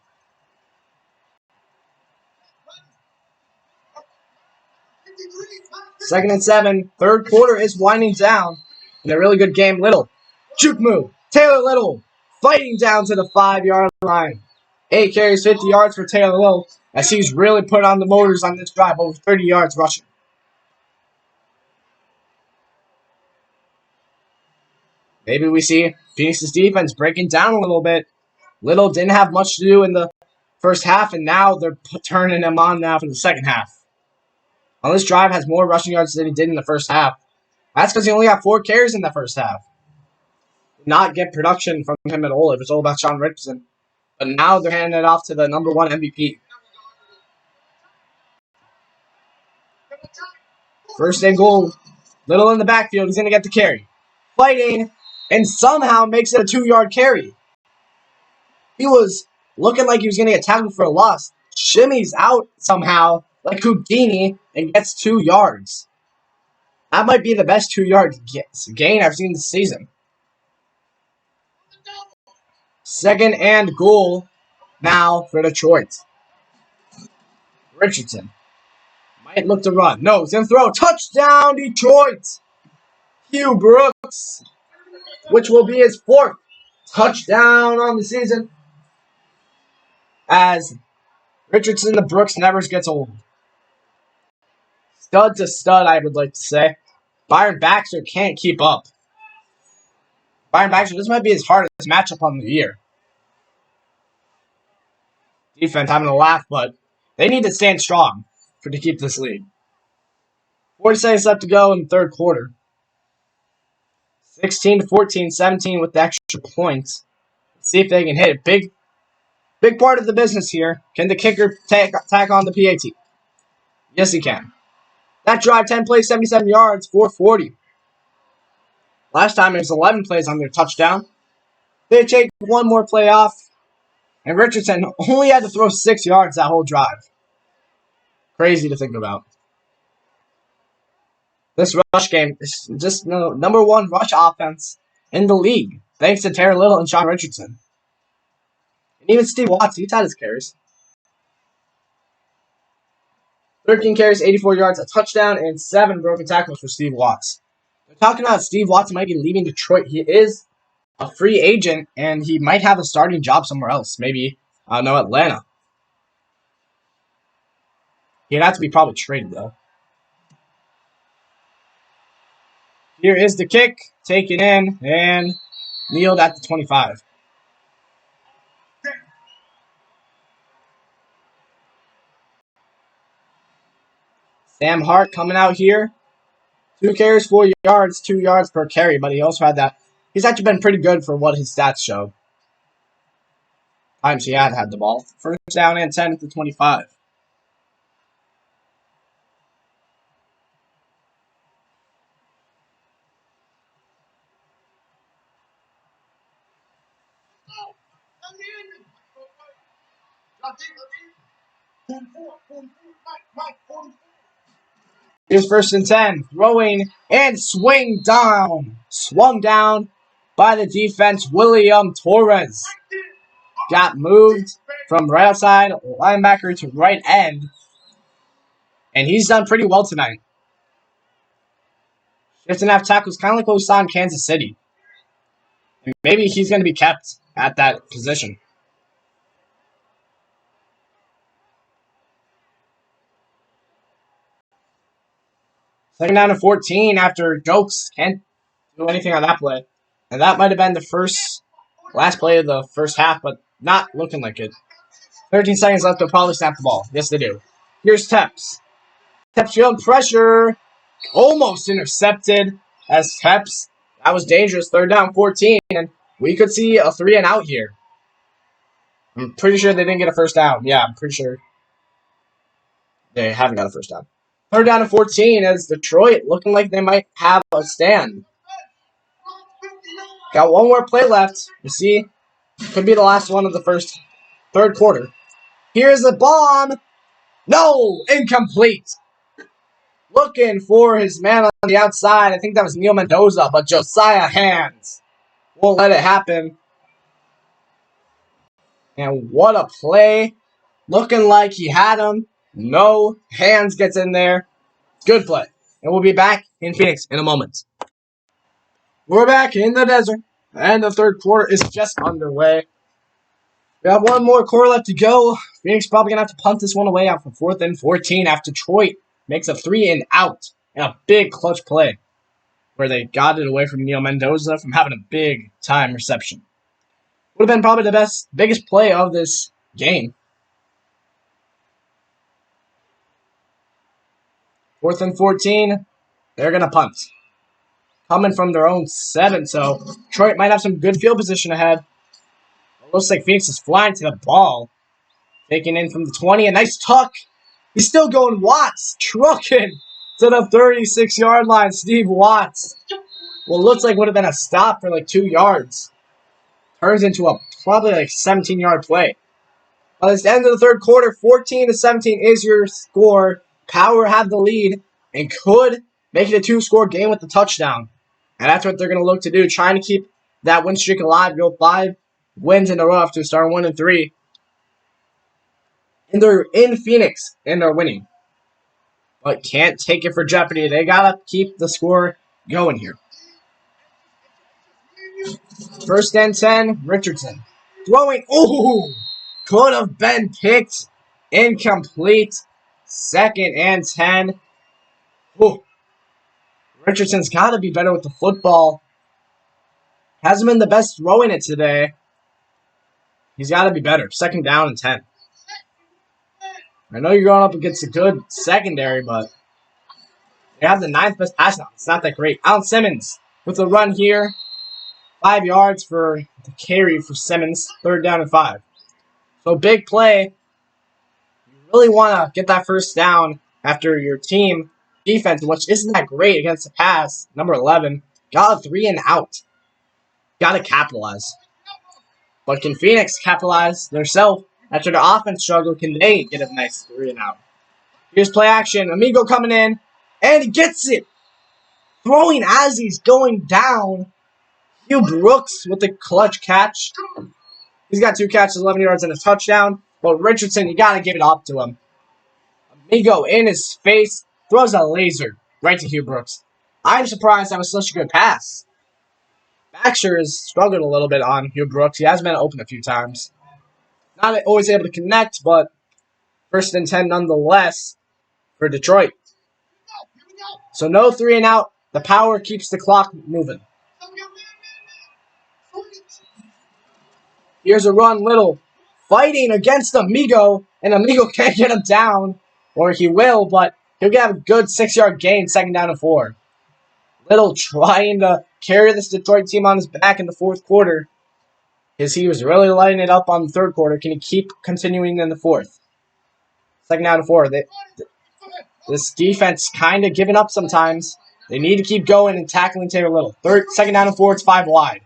2nd and 7. 3rd quarter is winding down. And a really good game. Little. Juke move. Taylor Little fighting down to the 5-yard line. 8 carries, 50 yards for Taylor Little as he's really put on the motors on this drive, over 30 yards rushing. Maybe we see Phoenix's defense breaking down a little bit. Little didn't have much to do in the first half, and now they're turning him on now for the second half. On this drive has more rushing yards than he did in the first half. That's because he only got 4 carries in the first half. Did not get production from him at all. It was all about Sean Richardson. But now they're handing it off to the #1 MVP. First and goal. Little in the backfield. He's going to get the carry. Fighting, and somehow makes it a 2-yard carry. He was looking like he was going to get tackled for a loss. Shimmies out somehow, like Houdini, and gets 2 yards. That might be the best 2-yard gain I've seen this season. Second and goal now for Detroit. Richardson might look to run. No, he's going to throw. Touchdown, Detroit! Hugh Brooks, which will be his 4th touchdown on the season. As Richardson to Brooks never gets old. Stud to stud, I would like to say. Byron Baxter can't keep up. Byron Baxter, this might be his hardest matchup on the year. Defense having a laugh, but they need to stand strong to keep this lead. 40 seconds left to go in the third quarter. 16-14, 17 with the extra points. Let's see if they can hit it. Big part of the business here. Can the kicker tack on the PAT? Yes, he can. That drive, 10 plays, 77 yards, 440. Last time it was 11 plays on their touchdown. They take one more play off, and Richardson only had to throw 6 yards that whole drive. Crazy to think about. This rush game is just the #1 rush offense in the league, thanks to Taylor Little and Sean Richardson. And even Steve Watts, he's had his carries. 13 carries, 84 yards, a touchdown, and 7 broken tackles for Steve Watts. They're talking about Steve Watts might be leaving Detroit. He is a free agent, and he might have a starting job somewhere else. Maybe, Atlanta. He'd have to be probably traded, though. Here is the kick, taken in, and kneeled at the 25. Sam Hart coming out here. 2 carries, 4 yards, 2 yards per carry, but he also had that. He's actually been pretty good for what his stats show. Times he had the ball. First down and 10 at the 25. Here's 1st and 10. Throwing and swung down by the defense. William Torres got moved from right outside linebacker to right end. And he's done pretty well tonight. 15.5 tackles, kind of like what we saw in Kansas City. And maybe he's going to be kept at that position. Second down and 14 after Jokes can't do anything on that play. And that might have been the last play of the first half, but not looking like it. 13 seconds left, they'll probably snap the ball. Yes, they do. Here's Tepps. Tepps feeling pressure. Almost intercepted as Tepps. That was dangerous. 3rd down, 14. And we could see a 3 and out here. I'm pretty sure they didn't get a first down. Yeah, I'm pretty sure they haven't got a first down. 3rd down and 14 as Detroit looking like they might have a stand. Got one more play left. You see, could be the last one of the third quarter. Here's the bomb. No, incomplete. Looking for his man on the outside. I think that was Neil Mendoza, but Josiah Hands won't let it happen. And what a play. Looking like he had him. No, Hands gets in there. Good play. And we'll be back in Phoenix in a moment. We're back in the desert. And the third quarter is just underway. We have one more quarter left to go. Phoenix probably going to have to punt this one away out for 4th and 14 after Detroit makes a 3-and-out and a big clutch play where they got it away from Neil Mendoza from having a big time reception. Would have been probably the biggest play of this game. 4th and 14, they're going to punt. Coming from their own 7, so Detroit might have some good field position ahead. It looks like Phoenix is flying to the ball. Taking in from the 20, a nice tuck. He's still going Watts, trucking to the 36-yard line. Steve Watts. Well, it looks like would have been a stop for like 2 yards. Turns into a probably like 17-yard play. By the end of the third quarter, 14-17 is your score. Power had the lead and could make it a 2-score game with the touchdown. And that's what they're going to look to do, trying to keep that win streak alive, go 5 wins in a row to start 1-3. And they're in Phoenix, and they're winning. But can't take it for jeopardy. They got to keep the score going here. 1st and 10, Richardson. Throwing, ooh, could have been picked. Incomplete. 2nd and 10. Ooh. Richardson's got to be better with the football. Hasn't been the best throwing it today. He's got to be better. 2nd down and 10. I know you're going up against a good secondary, but they have the 9th best pass now. It's not that great. Allen Simmons with a run here. 5 yards for the carry for Simmons. 3rd down and 5. So big play. You really want to get that 1st down after your team defense, which isn't that great against the pass. Number 11. Got a 3-and-out. Got to capitalize. But can Phoenix capitalize themselves? After the offense struggle, can they get a nice 3-and-out? Here's play action. Amigo coming in. And he gets it. Throwing as he's going down. Hugh Brooks with the clutch catch. He's got 2 catches, 11 yards, and a touchdown. But Richardson, you got to give it up to him. Amigo in his face. Throws a laser right to Hugh Brooks. I'm surprised that was such a good pass. Baxter has struggled a little bit on Hugh Brooks. He has been open a few times. Not always able to connect, but 1st and 10 nonetheless for Detroit. So no 3-and-out. The power keeps the clock moving. Here's a run, Little fighting against Amigo, and Amigo can't get him down, or he will, but he'll get a good 6-yard gain, 2nd down and 4. Little trying to carry this Detroit team on his back in the 4th quarter, because he was really lighting it up on the 3rd quarter. Can he keep continuing in the 4th? 2nd down and 4. This defense kind of giving up sometimes. They need to keep going and tackling Taylor Little. 2nd down and 4. It's 5 wide.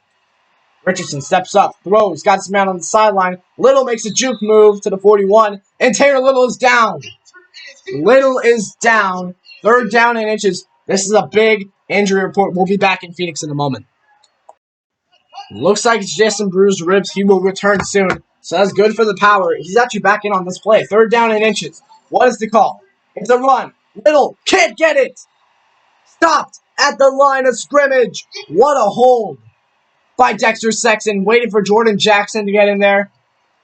Richardson steps up, throws, got some man on the sideline. Little makes a juke move to the 41, and Taylor Little is down. Little is down. 3rd down and inches. This is a big injury report. We'll be back in Phoenix in a moment. Looks like it's just some bruised ribs. He will return soon. So that's good for the power. He's actually back in on this play. 3rd down and inches. What is the call? It's a run. Little can't get it. Stopped at the line of scrimmage. What a hold by Dexter Sexton. Waiting for Jordan Jackson to get in there.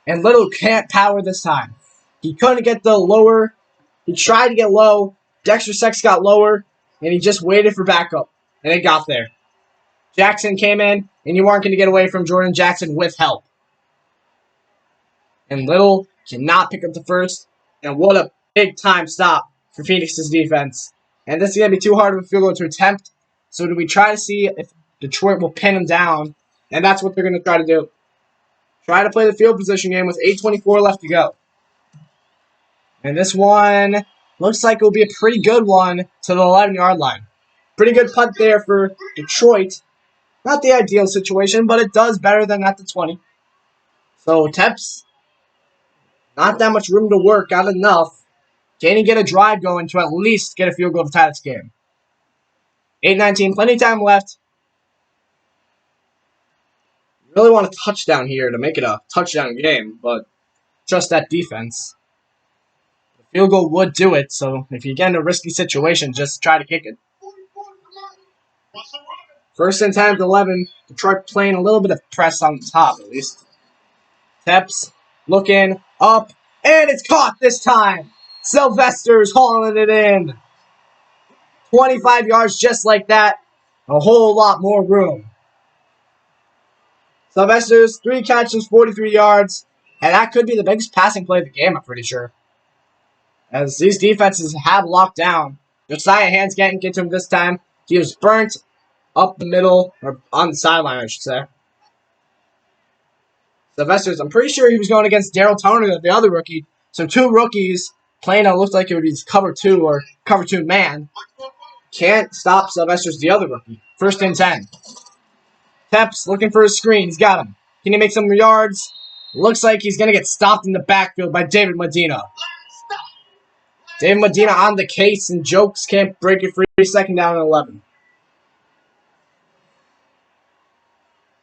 And Little can't power this time. He couldn't get the lower. He tried to get low. Dexter Sexton got lower. And he just waited for backup. And it got there. Jackson came in. And you weren't going to get away from Jordan Jackson with help. And Little cannot pick up the 1st. And what a big time stop for Phoenix's defense. And this is going to be too hard of a field goal to attempt. So do we try to see if Detroit will pin him down? And that's what they're going to try to do. Try to play the field position game with 8:24 left to go. And this one looks like it will be a pretty good one to the 11-yard line. Pretty good punt there for Detroit. Not the ideal situation, but it does better than at the 20. So Teps, not that much room to work, got enough. Can he get a drive going to at least get a field goal to tie this game? 8:19, plenty of time left. Really want a touchdown here to make it a touchdown game, but trust that defense. The field goal would do it, so if you get in a risky situation, just try to kick it. First and 10 at 11. Detroit playing a little bit of press on top, at least. Tepps looking up, and it's caught this time. Sylvester's hauling it in. 25 yards just like that. A whole lot more room. Sylvester's 3 catches, 43 yards. And that could be the biggest passing play of the game, I'm pretty sure. As these defenses have locked down. Josiah Hands can't get to him this time. He was burnt up the middle, or on the sideline, I should say. Sylvester's, I'm pretty sure he was going against Daryl Toner, the other rookie. So 2 rookies playing it looked like it would be cover 2 or cover 2 man. Can't stop Sylvester's, the other rookie. First and 10. Tepps looking for a screen. He's got him. Can he make some yards? Looks like he's going to get stopped in the backfield by David Medina. David Medina on the case, and Jokes can't break it free. Second down and 11.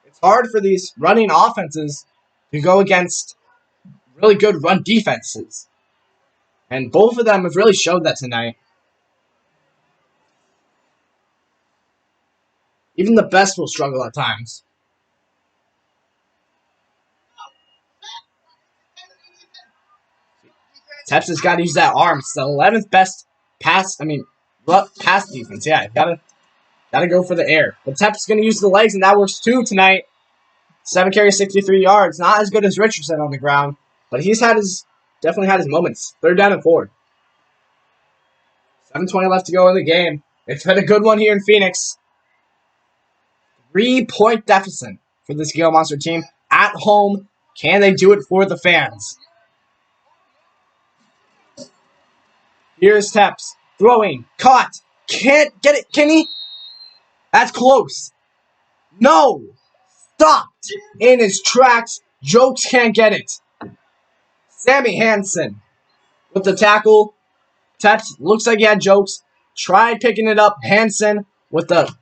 It's hard for these running offenses to go against really good run defenses. And both of them have really showed that tonight. Even the best will struggle at times. Tepps has got to use that arm. It's the 11th best pass defense. Yeah, gotta go for the air. But Tepps is going to use the legs, and that works too tonight. 7 carries, 63 yards. Not as good as Richardson on the ground, but he's definitely had his moments. Third down and 4. 7:20 left to go in the game. It's been a good one here in Phoenix. 3-point deficit for this Gila Monster team. At home, can they do it for the fans? Here's Tepps. Throwing. Caught. Can't get it. Can he? That's close. No. Stopped in his tracks. Jokes can't get it. Sammy Hansen with the tackle. Tepps looks like he had Jokes. Tried picking it up. Hansen with the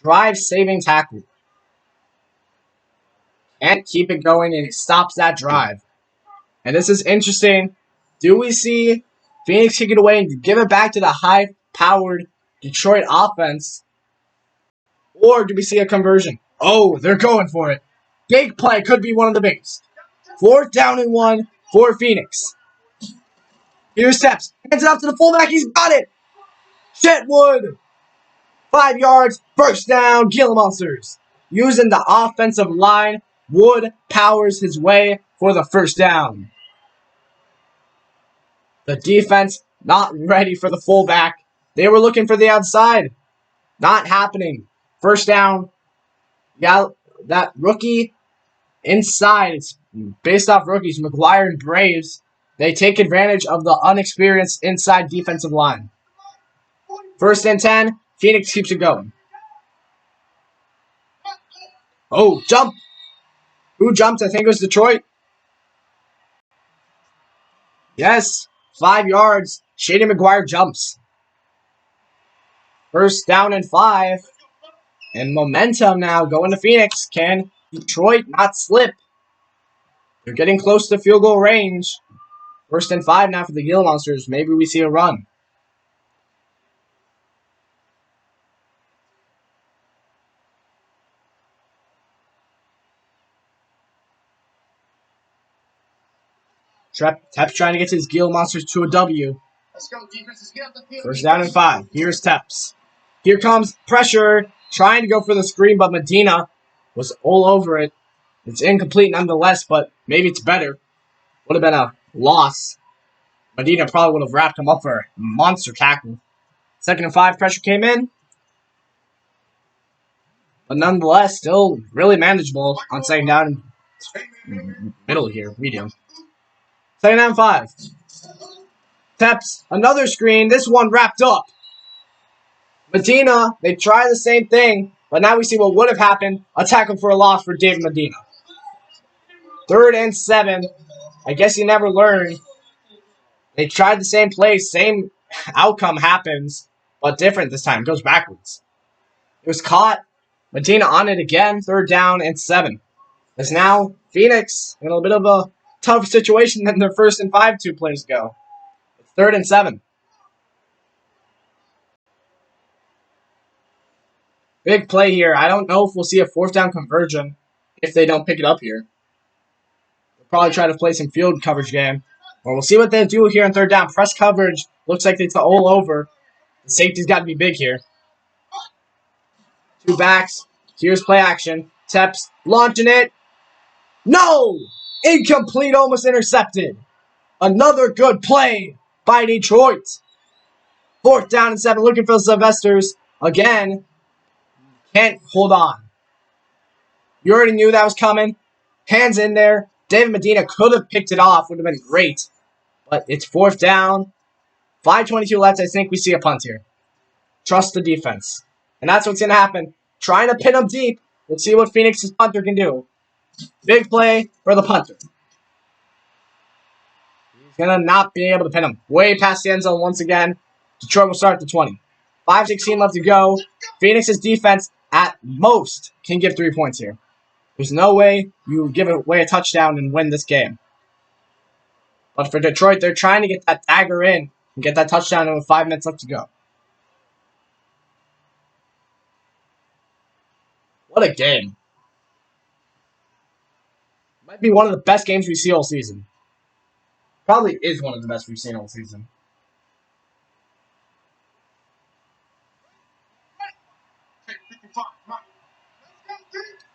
drive-saving tackle. Can't keep it going, and he stops that drive. And this is interesting. Do we see Phoenix kick it away and give it back to the high-powered Detroit offense? Or do we see a conversion? Oh, they're going for it. Big play could be one of the biggest. 4th down and 1 for Phoenix. Here's Tepps. Hands it up to the fullback. He's got it. Chetwood. 5 yards. First down. Gila Monsters. Using the offensive line. Wood powers his way for the first down. The defense not ready for the fullback. They were looking for the outside. Not happening. First down. Yeah, that rookie inside. It's based off rookies, McGuire and Braves. They take advantage of the unexperienced inside defensive line. First and 10. Phoenix keeps it going. Oh, jump. Who jumped? I think it was Detroit. Yes. 5 yards. Shady McGuire jumps. First down and 5. And momentum now going to Phoenix. Can Detroit not slip? They're getting close to field goal range. First and 5 now for the Gila Monsters. Maybe we see a run. Tepps trying to get his Gila Monsters to a W. First down and 5. Here's Tepps. Here comes pressure. Trying to go for the screen, but Medina was all over it. It's incomplete nonetheless, but maybe it's better. Would have been a loss. Medina probably would have wrapped him up for a monster tackle. 2nd and 5, pressure came in. But nonetheless, still really manageable on 2nd down and middle here, medium. 2nd down 5. Tepps, another screen. This one wrapped up. Medina, they try the same thing, but now we see what would have happened. A tackle for a loss for David Medina. 3rd and 7. I guess you never learn. They tried the same play, same outcome happens, but different this time. Goes backwards. It was caught. Medina on it again. 3rd down and 7. As now Phoenix in a bit of a tougher situation than their 1st and 5 2 plays ago. It's 3rd and 7. Big play here. I don't know if we'll see a fourth down conversion if they don't pick it up here. They'll probably try to play some field coverage game. Or we'll see what they do here on third down. Press coverage. Looks like it's all over. The safety's got to be big here. Two backs. Here's play action. Teps launching it. No! Incomplete, almost intercepted. Another good play by Detroit. Fourth down and 7. Looking for the Sylvesters. Again. Can't hold on. You already knew that was coming. Hands in there. David Medina could have picked it off. Would have been great. But it's fourth down. 5:22 left. I think we see a punt here. Trust the defense. And that's what's going to happen. Trying to pin them deep. Let's see what Phoenix's punter can do. Big play for the punter. He's going to not be able to pin him. Way past the end zone once again. Detroit will start at the 20. 5:16 left to go. Phoenix's defense, at most, can give 3 points here. There's no way you give away a touchdown and win this game. But for Detroit, they're trying to get that dagger in and get that touchdown in with 5 minutes left to go. What a game. Might be one of the best games we see all season. Probably is one of the best we've seen all season.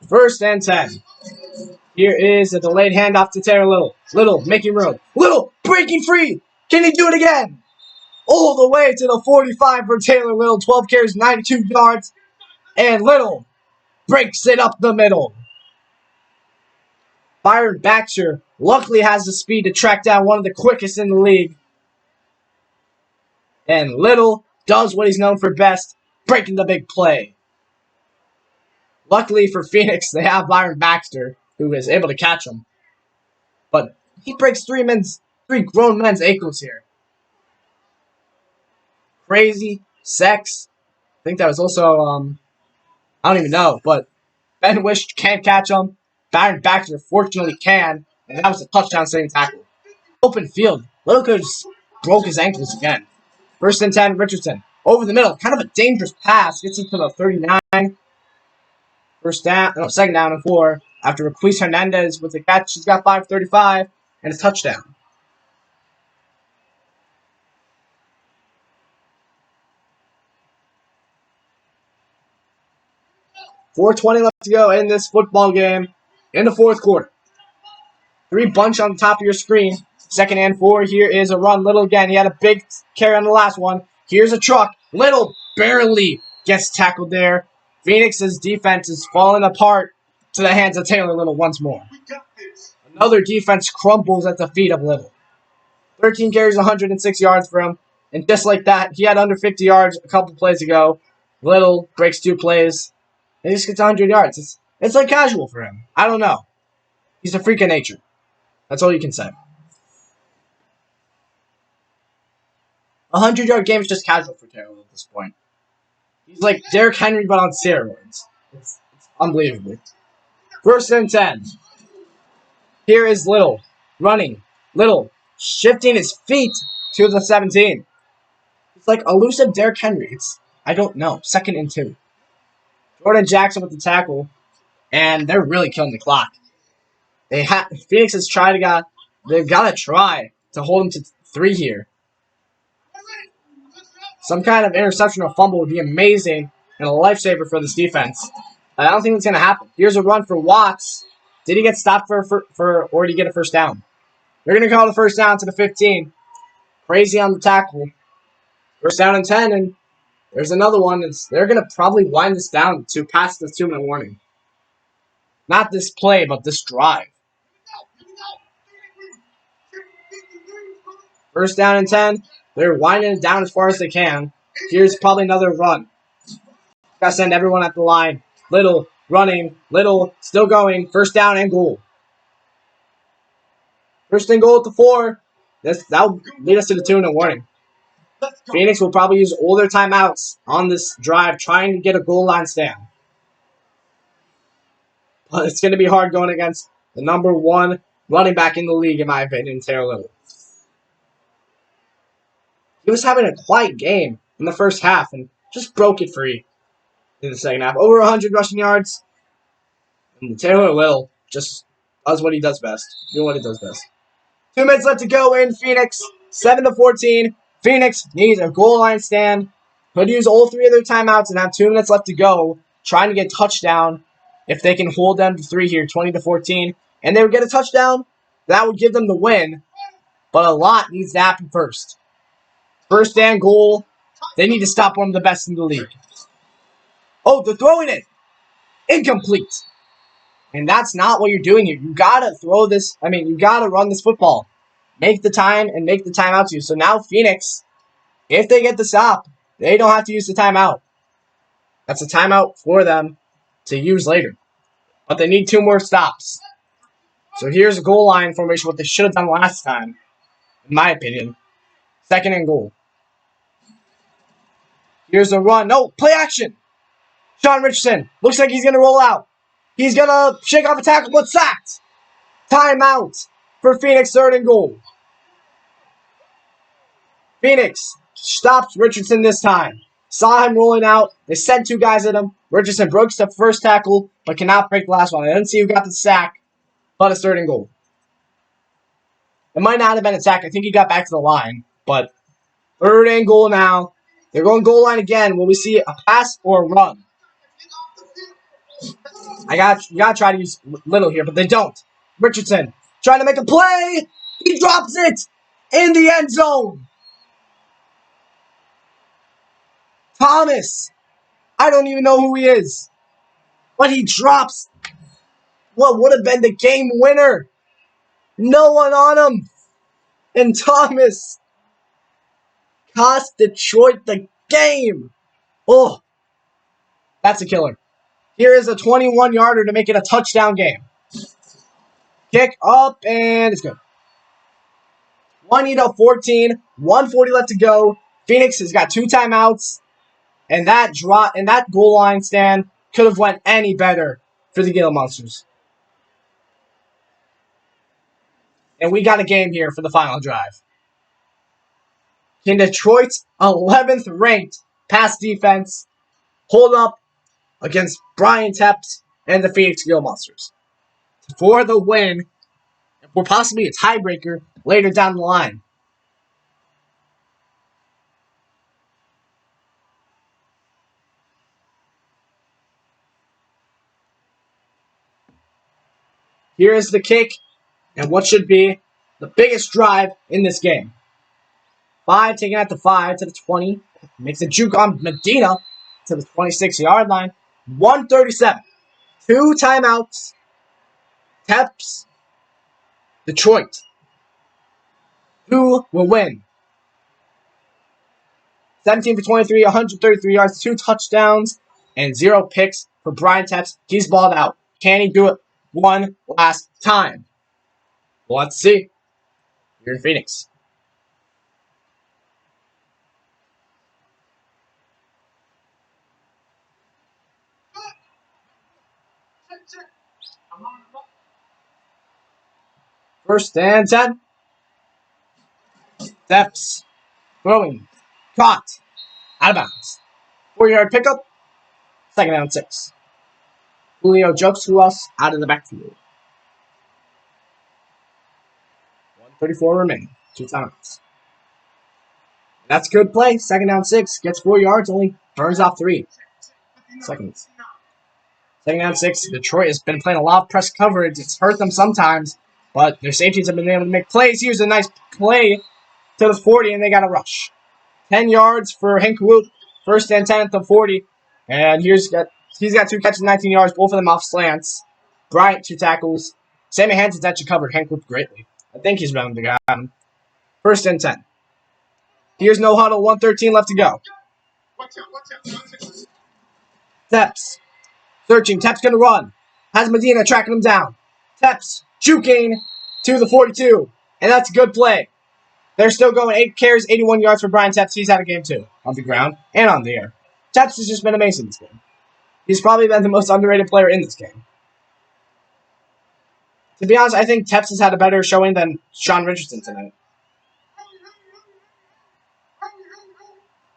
First and 10. Here is a delayed handoff to Taylor Little. Little making room. Little breaking free. Can he do it again? All the way to the 45 for Taylor Little. 12 carries, 92 yards. And Little breaks it up the middle. Byron Baxter luckily has the speed to track down one of the quickest in the league. And Little does what he's known for best, breaking the big play. Luckily for Phoenix, they have Byron Baxter, who is able to catch him. But he breaks three grown men's ankles here. Crazy. Sex. I think that was also, I don't even know. But Ben Wish can't catch him. Byron Baxter fortunately can. And that was a touchdown-saving tackle. Open field. Little could have broke his ankles again. First and 10, Richardson. Over the middle. Kind of a dangerous pass. Gets into the 39. Second down and 4. After Requise Hernandez with the catch, she's got 5:35 and a touchdown. $4:20 left to go in this football game in the fourth quarter. 3 bunch on the top of your screen. Second and 4. Here is a run. Little again. He had a big carry on the last one. Here's a truck. Little barely gets tackled there. Phoenix's defense is falling apart to the hands of Taylor Little once more. Another defense crumbles at the feet of Little. 13 carries, 106 yards for him. And just like that, he had under 50 yards a couple plays ago. Little breaks 2 plays. And he just gets 100 yards. It's like casual for him. I don't know. He's a freak of nature. That's all you can say. 100-yard game is just casual for Taylor at this point. He's like Derrick Henry, but on steroids. It's unbelievable. First and 10. Here is Little running. Little shifting his feet to the 17. It's like elusive Derrick Henry. I don't know. Second and 2. Jordan Jackson with the tackle, and they're really killing the clock. Phoenix has they've got to try to hold him to 3 here. Some kind of interception or fumble would be amazing and a lifesaver for this defense. I don't think it's going to happen. Here's a run for Watts. Did he get stopped or did he get a first down? They're going to call the first down to the 15. Crazy on the tackle. First down and 10, and there's another one. They're going to probably wind this down to past the 2-minute warning. Not this play, but this drive. First down and 10. They're winding it down as far as they can. Here's probably another run. Gotta send everyone at the line. Little running. Little still going. First down and goal. First and goal at the 4. That'll lead us to the 2-minute warning. Phoenix will probably use all their timeouts on this drive trying to get a goal line stand. But it's going to be hard going against the number 1 running back in the league, in my opinion, Taylor Little. He was having a quiet game in the first half and just broke it free. in the second half. Over 100 rushing yards. And Taylor Little just does what he does best. Doing what he does best. 2 minutes left to go in Phoenix. 7-14. Phoenix needs a goal line stand. Could use all 3 of their timeouts and have 2 minutes left to go. Trying to get touchdown. If they can hold them to 3 here, 20-14. And they would get a touchdown. That would give them the win. But a lot needs to happen first. First and goal. They need to stop one of the best in the league. Oh, they're throwing it. Incomplete. And that's not what you're doing here. You gotta throw this. You gotta run this football. Make the time and make the timeout to you. So now Phoenix, if they get the stop, they don't have to use the timeout. That's a timeout for them to use later. But they need 2 more stops. So here's a goal line formation, what they should have done last time, in my opinion. 2nd and goal. Here's a run. No, play action. Sean Richardson. Looks like he's going to roll out. He's going to shake off a tackle, but sacked. Timeout for Phoenix, 3rd and goal. Phoenix stops Richardson this time. Saw him rolling out. They sent 2 guys at him. Richardson broke the first tackle, but cannot break the last one. I didn't see who got the sack, but it's 3rd and goal. It might not have been a sack. I think he got back to the line, but 3rd and goal now. They're going goal line again. Will we see a pass or a run? You gotta try to use Little here, but they don't. Richardson trying to make a play. He drops it in the end zone. Thomas. I don't even know who he is. But he drops what would have been the game winner. No one on him. And Thomas cost Detroit the game. Oh, that's a killer. Here is a 21-yarder to make it a touchdown game. Kick up, and it's good. 20-14, 1:40 left to go. Phoenix has got 2 timeouts, and that goal line stand could have went any better for the Gila Monsters. And we got a game here for the final drive. Can Detroit's 11th ranked pass defense hold up against Brian Tepps and the Phoenix Gila Monsters for the win, or possibly a tiebreaker later down the line? Here is the kick, and what should be the biggest drive in this game. 5 taking at the 5 to the 20. Makes a juke on Medina to the 26-yard line. 1:37. 2 timeouts. Tepps. Detroit. Who will win? 17 for 23, 133 yards, 2 touchdowns, and 0 picks for Brian Tepps. He's balled out. Can he do it one last time? Well, let's see. Here in Phoenix. First and 10. Tepps. Throwing. Caught. Out of bounds. 4-yard pickup. 2nd down 6. Julio jumps to us out of the backfield. 1:34 remaining. 2 timeouts. That's good play. 2nd down 6. Gets 4 yards. Only burns off 3 seconds. 2nd down 6. Detroit has been playing a lot of press coverage. It's hurt them sometimes, but their safeties have been able to make plays. Here's a nice play to the 40, and they got a rush. 10 yards for Hank Woot. 1st and 10 at the 40. And he's got 2 catches, 19 yards, both of them off slants. Bryant, 2 tackles. Sammy Hanson's actually covered Hank Woot greatly. I think he's rounded the guy on him. 1st and 10. Here's no huddle, 1:13 left to go. Tepps. Searching. Tepps going to run. Has Medina tracking him down. Tepps juking to the 42. And that's a good play. They're still going 8 carries, 81 yards for Brian Tepps. He's had a game too. On the ground and on the air. Tepps has just been amazing this game. He's probably been the most underrated player in this game. To be honest, I think Tepps has had a better showing than Sean Richardson tonight.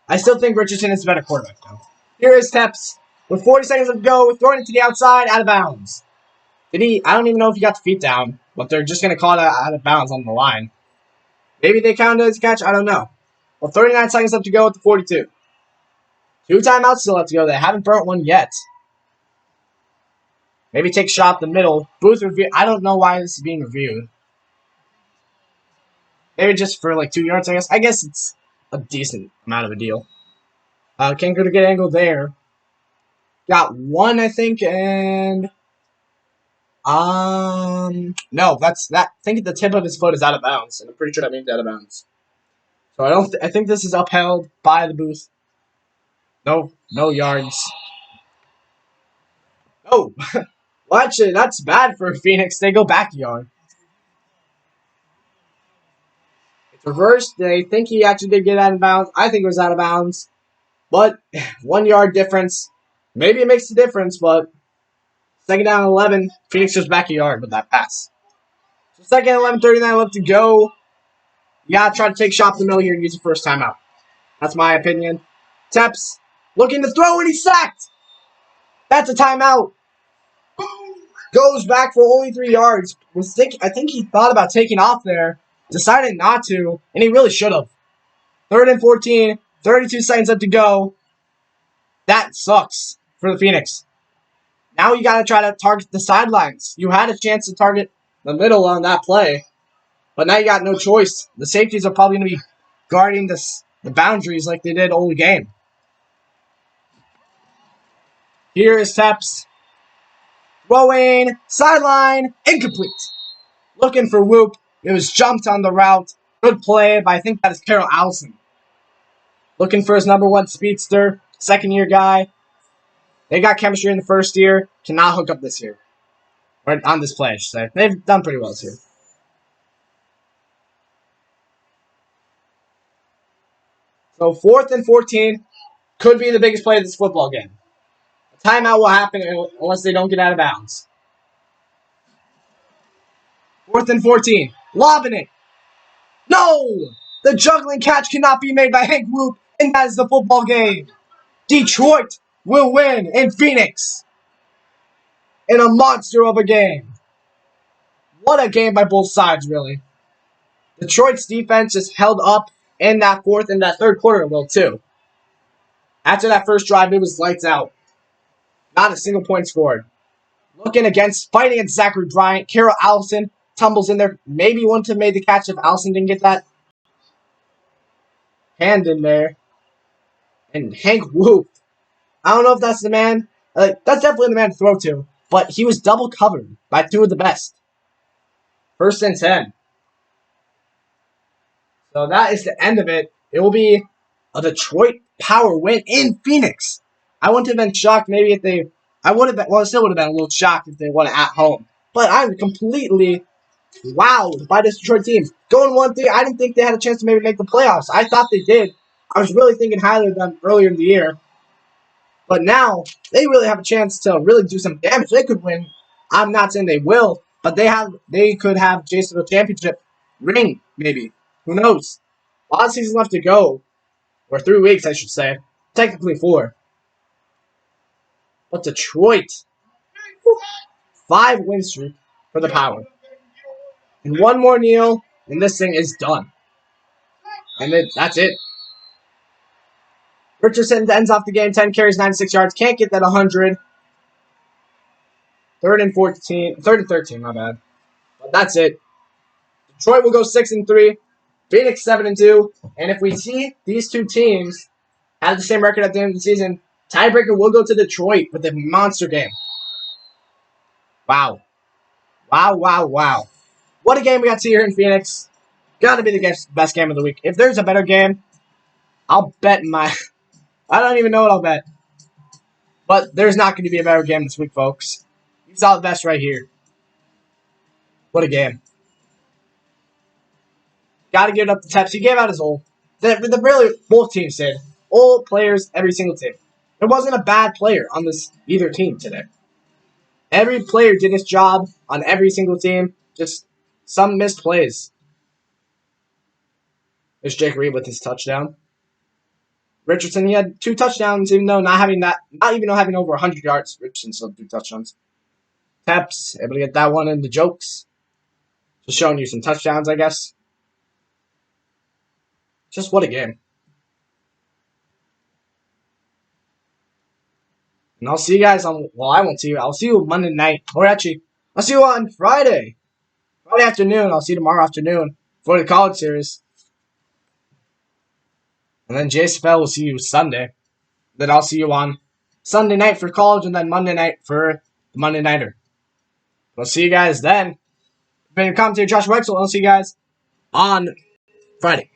I still think Richardson is the better quarterback, though. Here is Tepps. with 40 seconds to go, throwing it to the outside, out of bounds. Did he? I don't even know if he got the feet down, but they're just going to call it out of bounds on the line. Maybe they counted it as a catch. I don't know. Well, 39 seconds left to go with the 42. 2 timeouts still left to go. They haven't burnt one yet. Maybe take a shot up the middle. Booth review. I don't know why this is being reviewed. Maybe just for like 2 yards, I guess. I guess it's a decent amount of a deal. Can't go to get angle there. Got 1, I think, and no, that's that. I think the tip of his foot is out of bounds, and I'm pretty sure that means out of bounds. So I don't. I think this is upheld by the booth. No yards. Oh, well, actually, that's bad for Phoenix. They go back a yard. It's reversed. They think he actually did get out of bounds. I think it was out of bounds. But 1 yard difference. Maybe it makes a difference, but second down and 11. Phoenix goes back a yard with that pass. So second and 11, 39 left to go. You gotta try to take shot up the middle here and use the first timeout. That's my opinion. Tepps looking to throw and he's sacked. That's a timeout. Goes back for only 3 yards. I think he thought about taking off there. Decided not to, and he really should have. 3rd and 14, 32 seconds left to go. That sucks for the Phoenix. Now you got to try to target the sidelines. You had a chance to target the middle on that play, but now you got no choice. The safeties are probably going to be guarding the boundaries like they did all the game. Here is Tepps. Throwing, sideline, incomplete. Looking for Whoop. It was jumped on the route. Good play, but I think that is Carroll Allison. Looking for his #1 speedster, second-year guy. They got chemistry in the first year. Cannot hook up this year. Or on this play, I should say. They've done pretty well this year. So 4th and 14 could be the biggest play of this football game. A timeout will happen unless they don't get out of bounds. 4th and 14. Lobbing it. No! The juggling catch cannot be made by Hank Whoop, and that is the football game. Detroit will win in Phoenix. In a monster of a game. What a game by both sides, really. Detroit's defense just held up in that 4th and that 3rd quarter a little, too. After that first drive, it was lights out. Not a single point scored. Fighting against Zachary Bryant. Carroll Allison tumbles in there. Maybe wouldn't have made the catch if Allison didn't get that hand in there. And Hank Whoop. I don't know if that's the man. That's definitely the man to throw to. But he was double covered by 2 of the best. 1st and 10. So that is the end of it. It will be a Detroit power win in Phoenix. I wouldn't have been shocked maybe if they... I still would have been a little shocked if they won it at home. But I'm completely wowed by this Detroit team. Going 1-3, I didn't think they had a chance to maybe make the playoffs. I thought they did. I was really thinking highly of them earlier in the year. But now, they really have a chance to really do some damage. They could win. I'm not saying they will, but they could have Jason a championship ring, maybe. Who knows? A lot of seasons left to go. Or 3 weeks, I should say. Technically 4. But Detroit, 5-win streak for the Power. And 1 more kneel, and this thing is done. And that's it. Richardson ends off the game, 10 carries, 96 yards. Can't get that 100. 3rd and 13, my bad. But that's it. Detroit will go 6-3. Phoenix 7-2. And if we see these 2 teams have the same record at the end of the season, tiebreaker will go to Detroit with a monster game. Wow. Wow. What a game we got to see here in Phoenix. Gotta be the best game of the week. If there's a better game, I'll bet my... I don't even know what I'll bet. But there's not going to be a better game this week, folks. You saw the best right here. What a game. Gotta give it up to Tepps. He gave out his all. Really, both teams did. All players, every single team. There wasn't a bad player on either team today. Every player did his job on every single team. Just some missed plays. There's Jake Reed with his touchdown. Richardson, he had 2 touchdowns, even though not even having over 100 yards. Richardson still had 2 touchdowns. Teps, able to get that one in the jokes. Just showing you some touchdowns, I guess. Just what a game. And I'll see you guys on, well, I won't see you. I'll see you Monday night. Or actually, I'll see you on Friday. Friday afternoon. I'll see you tomorrow afternoon for the college series. And then JSFL will see you Sunday. Then I'll see you on Sunday night for college and then Monday night for the Monday Nighter. We'll see you guys then. Been commentator Josh Wexel. I'll see you guys on Friday.